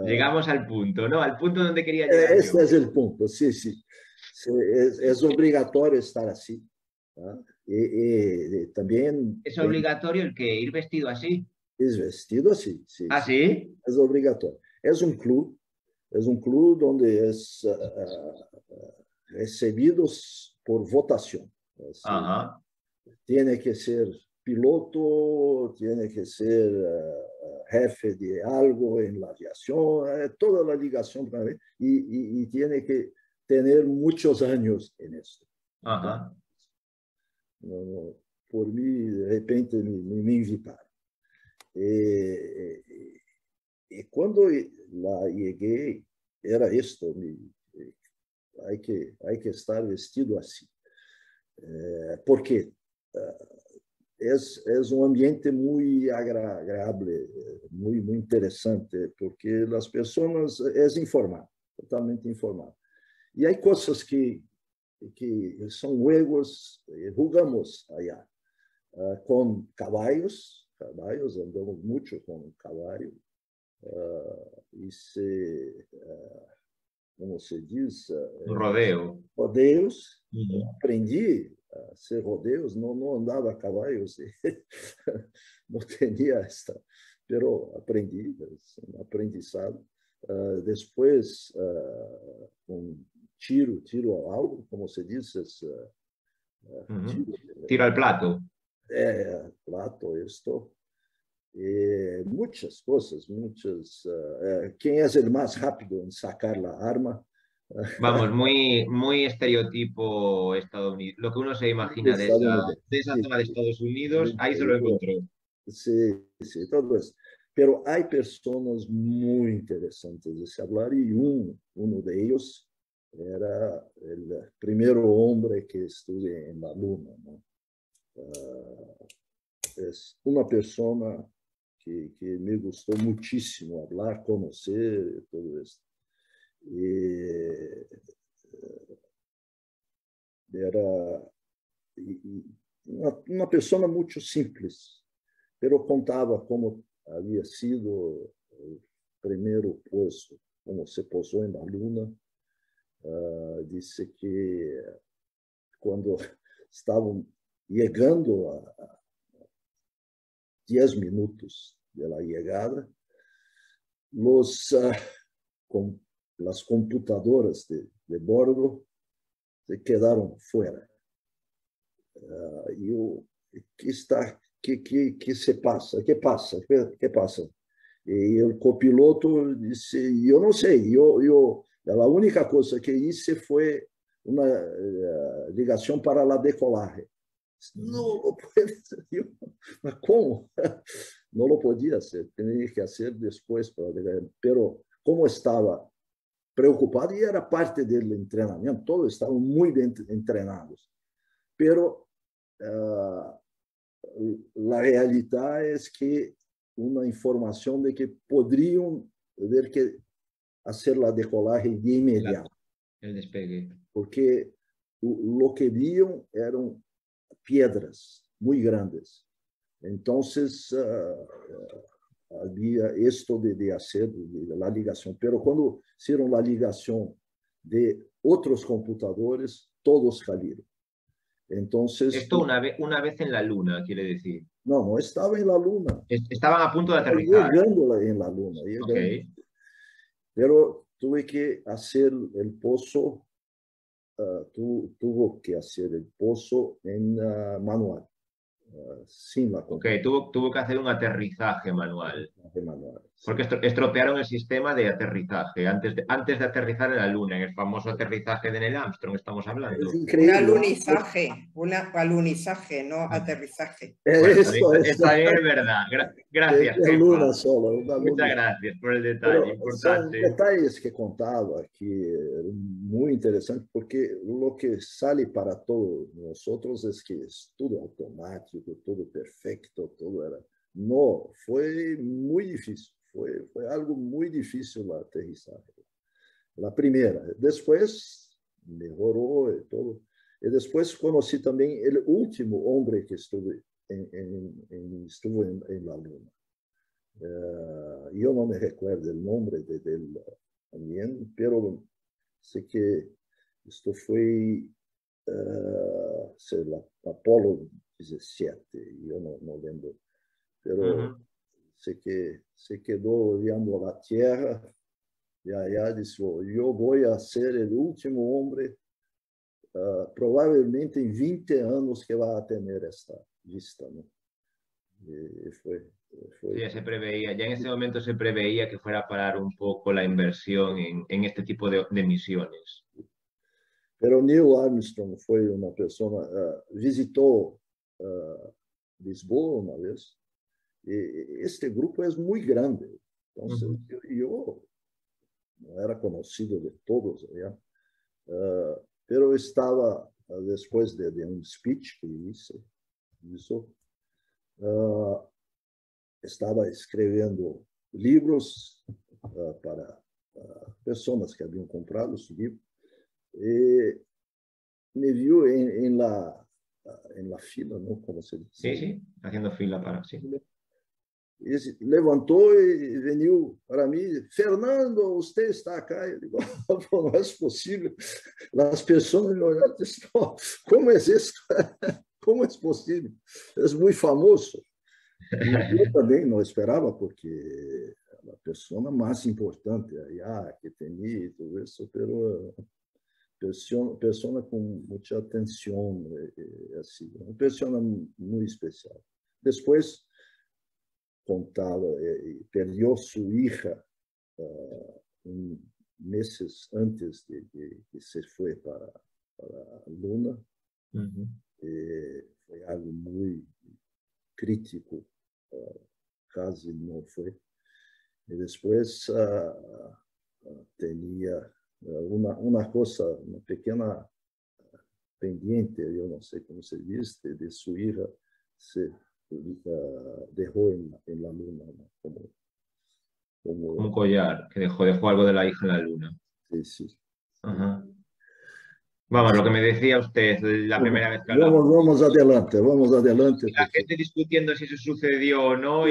Llegamos al punto, ¿no? Al punto donde quería llegar yo. Este es el punto, sí, sí. Es obligatorio estar así. Y también... ¿Es obligatorio el que ir vestido así? Es vestido así, sí. ¿Ah, sí? Es obligatorio. Es un club donde es recibidos por votación. Ajá. Tiene que ser piloto, tiene que ser jefe de algo en la aviación, toda la ligación para mí, y tiene que tener muchos años en esto. Ajá. No, por mí, de repente, me invitaron. Y cuando la llegué, era esto, hay que estar vestido así. Porque es un ambiente muy agradable, muy interesante, porque las personas, es informal, totalmente informal. Y hay cosas que son juegos, jugamos allá, con caballos, andamos mucho con caballo, y como se diz, Rodeo. rodeos. Uh-huh. Aprendi a hacer rodeos, não andava a cavalo, não tinha esta, pero aprendi, um aprendizado. Depois, com tiro ao alvo, como se diz, tiro al plato. Plato, esto. Muitas coisas, quem é o mais rápido em sacar a arma? Vamos, muy estereotipo estadounidense. Lo que uno se imagina de esa zona de Estados Unidos, ahí se lo encontró. Sí, sí, todo eso. Pero hay personas muy interesantes de se hablar y uno de ellos era el primer hombre que estuvo en la luna, ¿no? Es una persona que me gustó muchísimo hablar, conocer, todo esto. Era uma pessoa muito simples, pero contava como havia sido primeiro poço, como se pousou na Luna, disse que quando estavam chegando a 10 minutos da chegada, as computadoras de bordo se quedaram fora. Que se passa? Que passa? Que passa? E o copiloto disse, eu não sei, a única coisa que hice foi uma ligação para a decolagem. Não pode ser. Mas como? Não lo podia ser, tinha que ser depois. Mas como estava preocupado, e era parte do treinamento, todos estavam muito bem treinados. Pero a realidade é que uma informação de que poderiam ter que fazer a decolagem de imediato. El despegue. Porque o que viam eram pedras muito grandes. Então, havia isto de fazer a ligação. Mas quando fizeram a ligação de outros computadores, todos caíram. Entonces, esto una vez en la Luna, quiere decir. No estaba en la Luna. Estaban a punto de aterrizar. Llegando en la Luna. Okay. Pero tuve que hacer el pozo, tuvo que hacer el pozo en manual, sin la computadora. Tuvo que hacer un aterrizaje manual. Porque estropearon el sistema de aterrizaje antes de aterrizar en la Luna, en el famoso aterrizaje de Neil Armstrong estamos hablando. Es increíble. Un alunizaje, no aterrizaje. Bueno, esto es verdad. Gracias. Luna solo, muchas gracias por el detalle. Importante. Son detalles que contaba aquí, muy interesante, porque lo que sale para todos nosotros es que es todo automático, todo perfecto, todo era... No, fue muy difícil. Fue algo muy difícil el aterrizaje. La primera. Después mejoró y todo. Y después conocí también el último hombre que estuvo en la Luna. Yo no me recuerdo el nombre de él también, pero sé que esto fue el Apolo 17. Yo no lembro. Pero sé que se quedó viendo la Tierra y allá dijo, yo voy a ser el último hombre probablemente en 20 años que va a tener esta vista, ¿no? Y fue... Sí, ya se preveía, ya en ese momento se preveía que fuera a parar un poco la inversión en este tipo de misiones. Pero Neil Armstrong fue una persona, visitó Lisboa una vez. Este grupo es muy grande, entonces yo no era conocido de todos allá, pero estaba después de un speech que hizo, estaba escribiendo libros para personas que habían comprado su libro, y me vio en la fila, ¿no? ¿Cómo se dice? Sí, haciendo fila para... Sí. E levantou e veio para mim, Fernando, você está acá? Eu digo, não é possível. As pessoas me olharam e disseram, como é isso? Como é possível? É muito famoso. E eu também não esperava, porque é a pessoa mais importante allá, que tinha tudo isso, mas pessoa com muita atenção, assim, uma pessoa muito especial. Depois, contaba, perdió su hija meses antes de que se fue para Luna. Fue algo muy crítico, casi no fue. Y después tenía una cosa, una pequeña pendiente, yo no sé cómo se dice, de su hija, dejó en la Luna, ¿no? Como un collar, que dejó algo de la hija en la Luna. Sí. Vamos, lo que me decía usted la primera vez que hablamos. Vamos adelante. La gente discutiendo si eso sucedió o no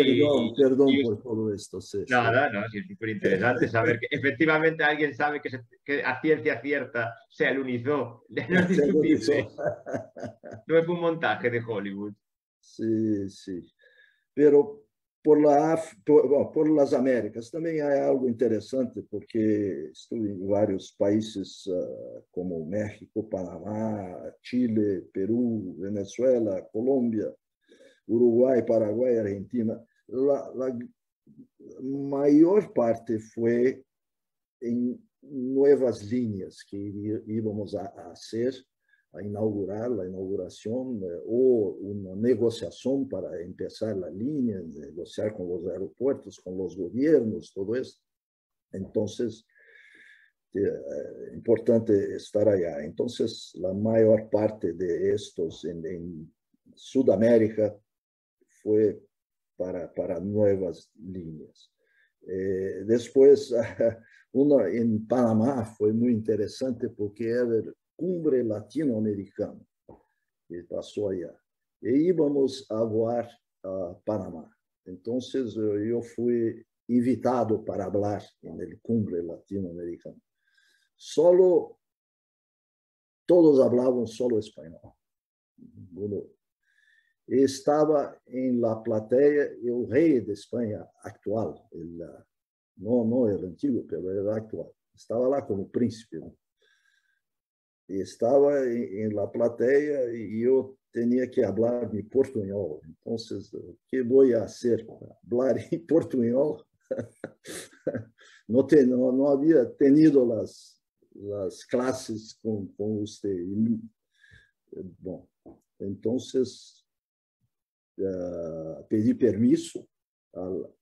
Perdón por todo esto. Sí, sí. nada, no, sí, es súper interesante saber que efectivamente alguien sabe que a ciencia cierta se alunizó. No es discutible. No fue un montaje de Hollywood. Sí, sí. Pero por las Américas também há algo interessante, porque estuve em vários países como México, Panamá, Chile, Peru, Venezuela, Colômbia, Uruguai, Paraguai, Argentina. La maior parte foi em novas linhas que íbamos a hacer, a inaugurar, la inauguración o una negociación para empezar la línea, negociar con los aeropuertos, con los gobiernos, todo esto. Entonces, importante estar allá. Entonces, la mayor parte de estos en Sudamérica fue para nuevas líneas. Después, una en Panamá fue muy interesante porque era el cumbre latinoamericana que pasó allá. Y íbamos a voar a Panamá. Entonces, yo fui invitado para hablar en el cumbre latinoamericano. Todos hablaban solo español. Bueno, estaba en la platea el rey de España actual, no el antiguo, pero el actual. Estaba lá como príncipe. ¿No? Y estaba en la platea y yo tenía que hablar mi portuñol. Entonces, ¿qué voy a hacer? Hablar en portuñol. No había tenido las clases con usted. Bom, entonces pedí permiso al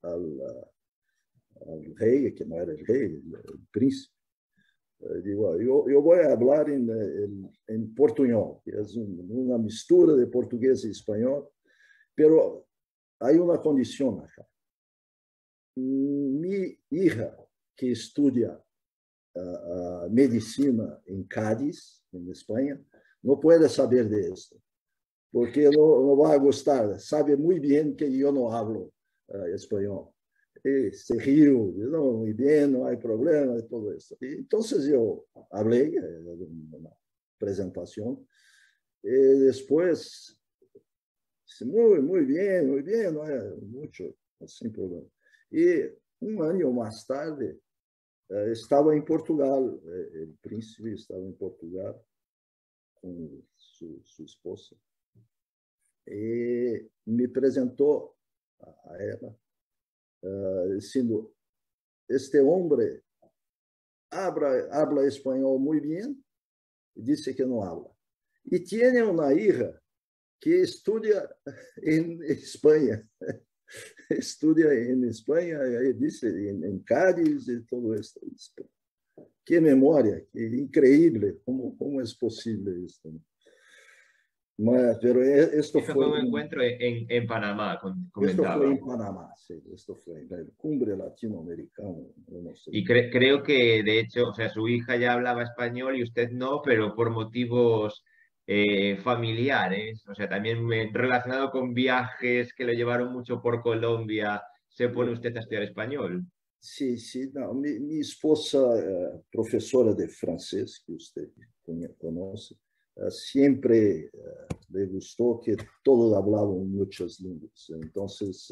rey, que no era el rey, el príncipe. Digo, yo voy a hablar en portuñol, que es una mistura de portugués y español, pero hay una condición acá. Mi hija, que estudia medicina en Cádiz, en España, no puede saber de esto, porque no va a gustar. Sabe muy bien que yo no hablo español. Y se rió, no, muy bien, no hay problema, y todo eso. Y entonces yo hablé en una presentación, y después, muy bien, no hay mucho, sin problema. Y un año más tarde, estaba en Portugal, el príncipe estaba en Portugal con su esposa, y me presentó a ella, diciendo, este hombre habla español muy bien, dice que no habla. Y tiene una hija que estudia en España. Estudia en España, dice, en Cádiz y todo esto. Qué memoria, qué increíble, cómo es posible esto. Pero esto fue un encuentro en Panamá, comentaba. Esto fue en Panamá, sí, esto fue en el cumbre latinoamericano. No sé. Y creo que, de hecho, o sea, su hija ya hablaba español y usted no, pero por motivos familiares, o sea, también relacionado con viajes que lo llevaron mucho por Colombia, se pone usted a estudiar español. Sí, sí, no, mi esposa, profesora de francés, que usted conoce, siempre le gustó que todos hablaban muchas lenguas. Entonces,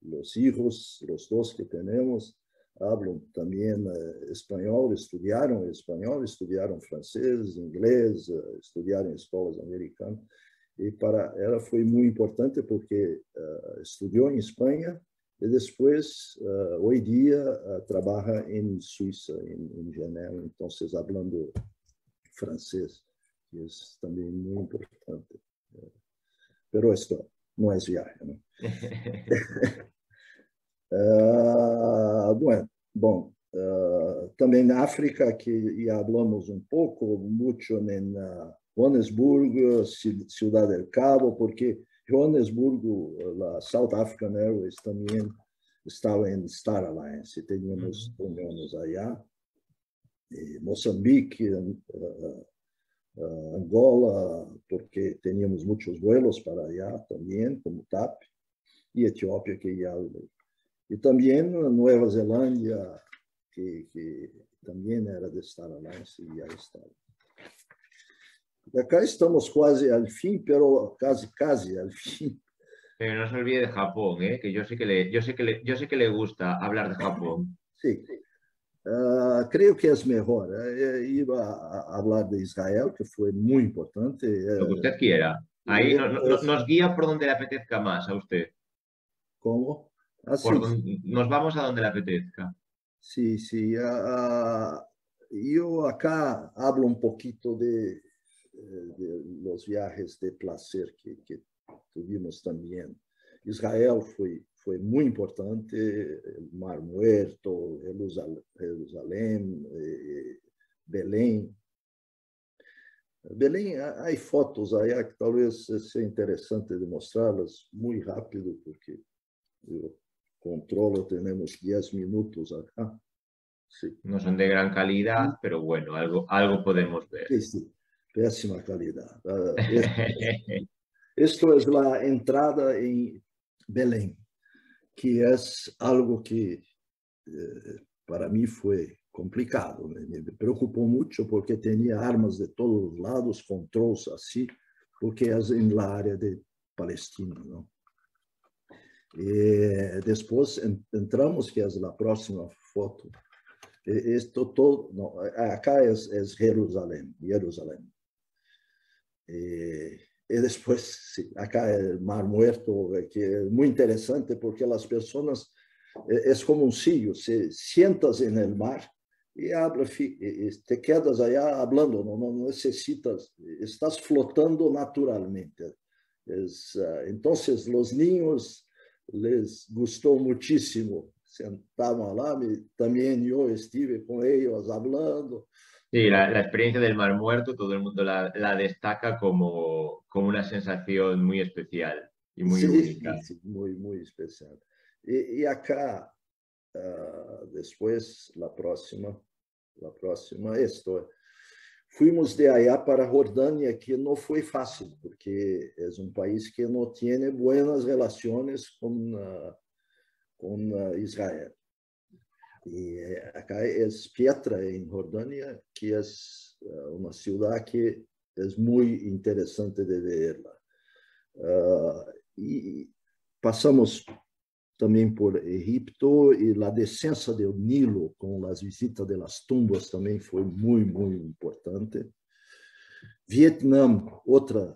los hijos, los dos que tenemos, hablan también español, estudiaron francés, inglés, estudiaron en escuelas americanas. Y para ella fue muy importante porque estudió en España y después, hoy día, trabaja en Suiza, en Geneva, entonces hablando francés, que es también muy importante. Pero esto no es viaje, ¿no? Bom, também na África, que já hablamos um pouco, muito em Johannesburgo, Ciudad del Cabo, porque Johannesburgo, la South African Airways também estava em Star Alliance, teníamos reuniões allá. E Moçambique, Angola, porque teníamos muchos vuelos para allá también, como TAP, y Etiopía, que ya hablé. Y también Nueva Zelanda, que también era de Star Alliance y ya estaba. Y acá estamos casi al fin, pero casi al fin. Pero no se olvide de Japón, ¿eh? Que yo sé que le gusta hablar de Japón. Sí. Creo que es mejor. Iba a hablar de Israel, que fue muy importante. Lo que usted quiera. Ahí nos guía por donde le apetezca más a usted. ¿Cómo? Por Así. donde, nos vamos a donde le apetezca. Sí, sí. Yo acá hablo un poquito de los viajes de placer que tuvimos también. Israel fue muy importante, el Mar Muerto, Jerusalén, Belém. Belém, hay fotos allá que talvez sea interesante de mostrarlas muy rápido, porque yo controlo, tenemos 10 minutos acá. Sí. No son de gran calidad, pero bueno, algo podemos ver. Sí, sí. Pésima calidad. Esto es la entrada en Belém, que es algo que para mí fue complicado. Me preocupó mucho porque tenía armas de todos los lados, controles así, porque es en la área de Palestina, ¿no? Después entramos, que es la próxima foto. Esto todo, no, acá es Jerusalén. Y después, sí, acá el Mar Muerto, que es muy interesante porque las personas, es como un sillo, se sientas en el mar y te quedas allá hablando, no necesitas, estás flotando naturalmente. Entonces, los niños les gustó muchísimo, sentaban lá, también yo estuve con ellos hablando. Sí, la experiencia del Mar Muerto, todo el mundo la destaca como una sensación muy especial y muy única. Sí, muy, muy especial. Y acá, después, la próxima, esto. Fuimos de allá para Jordania, que no fue fácil, porque es un país que no tiene buenas relaciones con Israel. Y acá es Petra, en Jordania, que es una ciudad que es muy interesante de verla. Y pasamos también por Egipto y la descensa del Nilo con las visitas de las tumbas también fue muy, muy importante. Vietnam, otra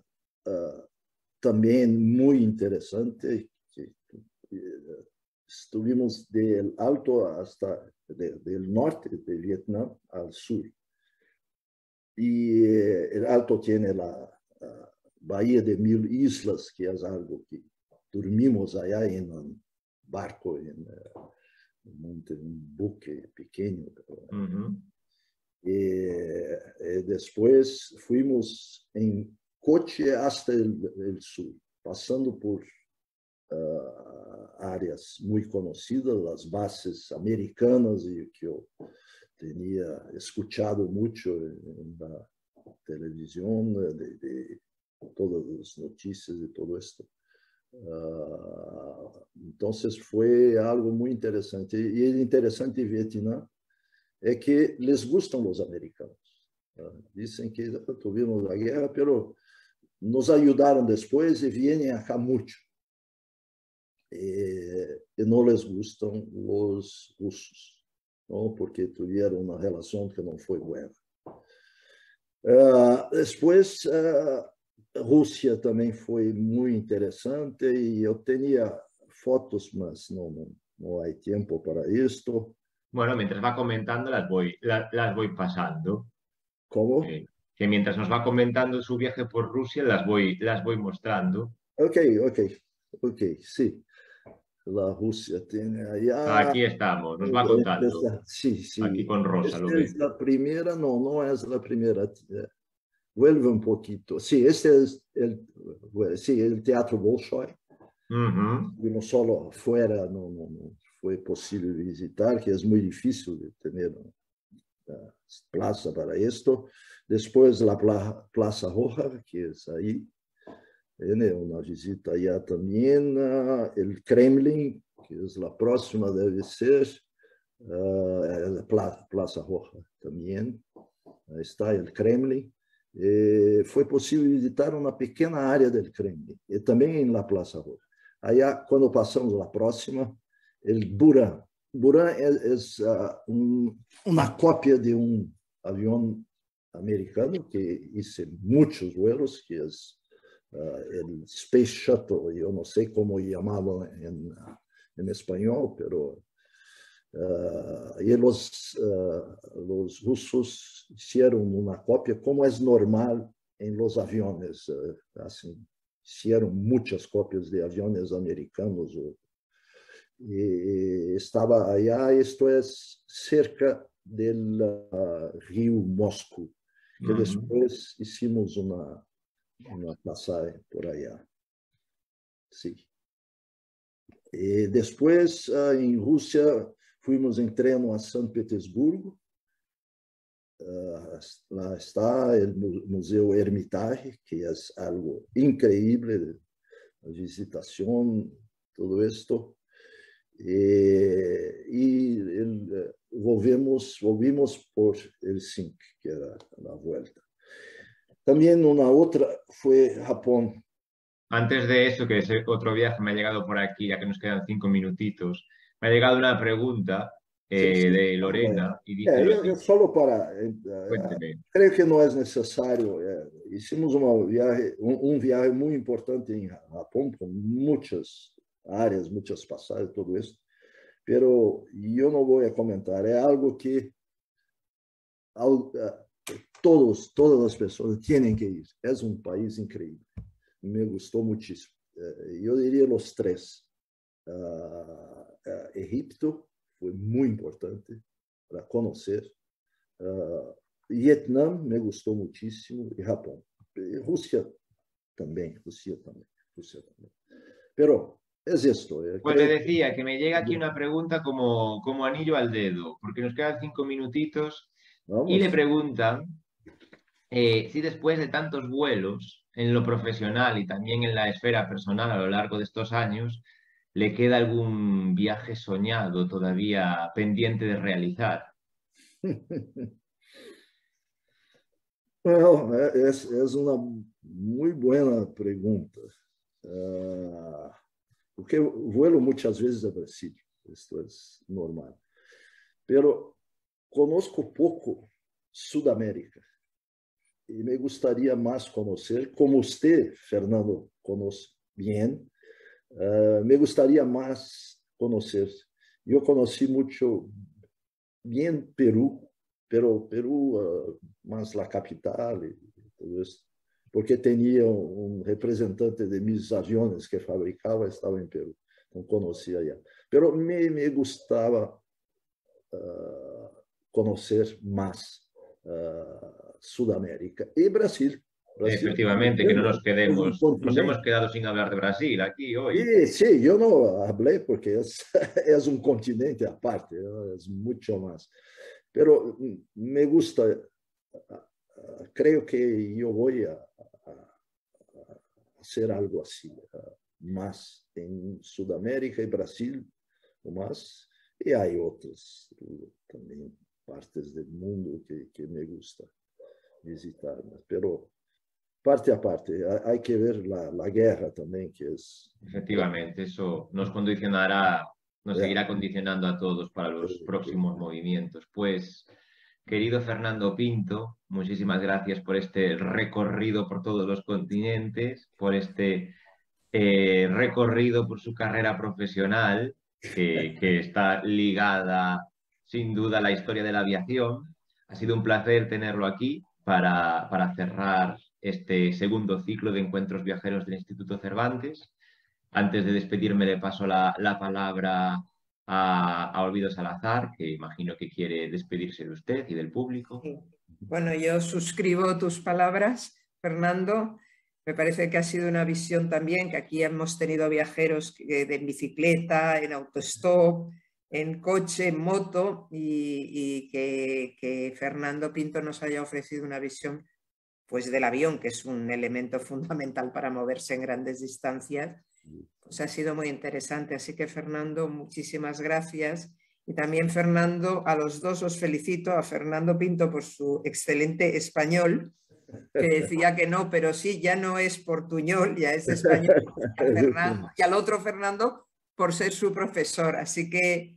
también muy interesante. Estuvimos del alto hasta del norte de Vietnam al sur. Y el alto tiene la Bahía de 1000 Islas, que es algo que dormimos allá en un barco, en un buque pequeño. Después fuimos en coche hasta el sur, pasando por áreas muy conocidas, las bases americanas, y que yo tenía escuchado mucho en la televisión, de todas las noticias de todo esto. Entonces fue algo muy interesante. Y el interesante de Vietnam es que les gustan los americanos. Dicen que tuvimos la guerra, pero nos ayudaron después y vienen acá mucho. Y no les gustan los rusos, ¿no? Porque tuvieron una relación que no fue buena. Después, Rusia también fue muy interesante y yo tenía fotos, mas no hay tiempo para esto. Bueno, mientras va comentando las voy pasando. ¿Cómo? Que mientras nos va comentando su viaje por Rusia, las voy mostrando. Ok, sí. La Rusia tiene allá. Aquí estamos, nos va contando. Sí. Aquí con Rosa, Esta lo ve. es la primera, no es la primera. Vuelve un poquito. Sí, este es el Teatro Bolshoi. Vimos solo afuera, no fue posible visitar, que es muy difícil de tener plaza para esto. Después la Plaza Roja, que es ahí, tiene una visita allá también. El Kremlin, que es la próxima, debe ser. Plaza Roja también. Ahí está el Kremlin. Foi possível visitar uma pequena área do Kremlin, e também na Plaza Roja. Aí, quando passamos a próxima, o Buran. Buran é uma cópia de um avião americano que hizo muitos vuelos, que é o Space Shuttle. Eu não sei como chamavam em espanhol, pero y los rusos hicieron una copia, como es normal en los aviones. Así, hicieron muchas copias de aviones americanos. Y estaba allá, esto es cerca del río Moscú, que después hicimos una pasaje por allá. Sí. Y después, en Rusia, fuimos en tren a San Petersburgo. Lá está el Museo Hermitage, que es algo increíble, la visitación, todo esto. Y volvimos por Helsinki, que era la vuelta. También una otra fue Japón. Antes de eso, que es otro viaje, me ha llegado por aquí, ya que nos quedan 5 minutitos, me ha llegado una pregunta de Lorena y dice... solo para... Cuénteme. Creo que no es necesario. Hicimos un viaje muy importante en Japón, con muchas áreas, muchas pasajes, todo esto. Pero yo no voy a comentar. Es algo que todas las personas tienen que ir. Es un país increíble. Me gustó muchísimo. Yo diría los tres. Egipto fue muy importante para conocer. Vietnam me gustó muchísimo y Japón. Rusia también. Pero es esto. Pues le decía que me llega aquí una pregunta como anillo al dedo, porque nos quedan 5 minutitos. Vamos. Y le preguntan si después de tantos vuelos en lo profesional y también en la esfera personal a lo largo de estos años, ¿le queda algún viaje soñado todavía pendiente de realizar? Bueno, es una muy buena pregunta. Porque vuelo muchas veces a Brasil, esto es normal. Pero conozco poco Sudamérica. Y me gustaría más conocer, como usted, Fernando, conoce bien. Me gustaría más conocer. Yo conocí mucho bien Perú, pero Perú más la capital y todo esto, porque tenía un representante de mis aviones que fabricaba, estaba en Perú, no conocía allá. Pero me gustaba conocer más Sudamérica y Brasil. Efectivamente, que no nos quedemos. Nos hemos quedado sin hablar de Brasil aquí hoy. Sí, yo no hablé porque es un continente aparte, ¿no? Es mucho más. Pero me gusta, creo que yo voy a hacer algo así, más en Sudamérica y Brasil, o más. Y hay otras también partes del mundo que me gusta visitar, pero parte a parte, hay que ver la guerra también, que es... Efectivamente, eso nos condicionará, nos seguirá condicionando a todos para los próximos movimientos. Pues, querido Fernando Pinto, muchísimas gracias por este recorrido por todos los continentes, por este recorrido por su carrera profesional, que está ligada sin duda a la historia de la aviación. Ha sido un placer tenerlo aquí para cerrar este segundo ciclo de encuentros viajeros del Instituto Cervantes. Antes de despedirme le paso la palabra a Olvido Salazar, que imagino que quiere despedirse de usted y del público. Sí. Bueno, yo suscribo tus palabras, Fernando. Me parece que ha sido una visión también, que aquí hemos tenido viajeros en bicicleta, en autostop, en coche, en moto, y que Fernando Pinto nos haya ofrecido una visión pues del avión, que es un elemento fundamental para moverse en grandes distancias, pues ha sido muy interesante. Así que, Fernando, muchísimas gracias. Y también, Fernando, a los dos os felicito, a Fernando Pinto por su excelente español, que decía que no, pero sí, ya no es portuñol, ya es español, y al otro Fernando por ser su profesor. Así que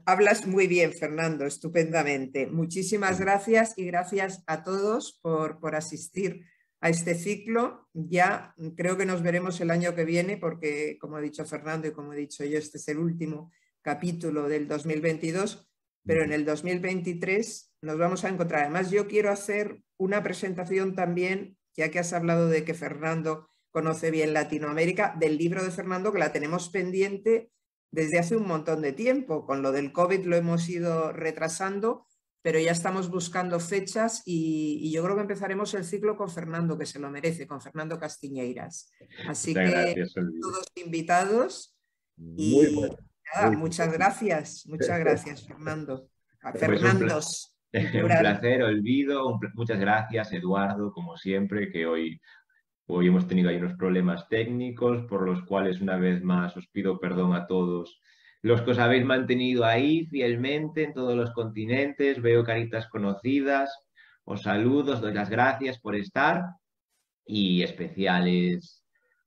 hablas muy bien, Fernando, estupendamente. Muchísimas gracias y gracias a todos por asistir a este ciclo. Ya creo que nos veremos el año que viene porque, como ha dicho Fernando y como he dicho yo, este es el último capítulo del 2022, pero en el 2023 nos vamos a encontrar. Además, yo quiero hacer una presentación también, ya que has hablado de que Fernando conoce bien Latinoamérica, del libro de Fernando, que la tenemos pendiente desde hace un montón de tiempo. Con lo del COVID lo hemos ido retrasando, pero ya estamos buscando fechas y yo creo que empezaremos el ciclo con Fernando, que se lo merece, con Fernando Castiñeiras. Así que gracias, todos invitados Muy y bueno. nada, muchas gracias, Fernando. A Pues Fernandos. un placer, Olvido. Muchas gracias, Eduardo, como siempre, que hoy hemos tenido ahí unos problemas técnicos por los cuales una vez más os pido perdón a todos los que os habéis mantenido ahí fielmente en todos los continentes. Veo caritas conocidas, os saludo, os doy las gracias por estar y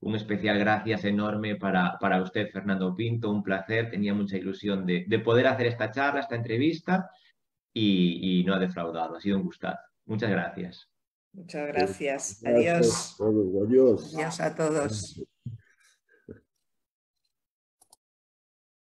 un especial gracias enorme para usted, Fernando Pinto. Un placer, tenía mucha ilusión de poder hacer esta charla, esta entrevista y no ha defraudado, ha sido un gustazo. Muchas gracias. Muchas gracias. Gracias Adiós. a todos. Adiós. Adiós a todos.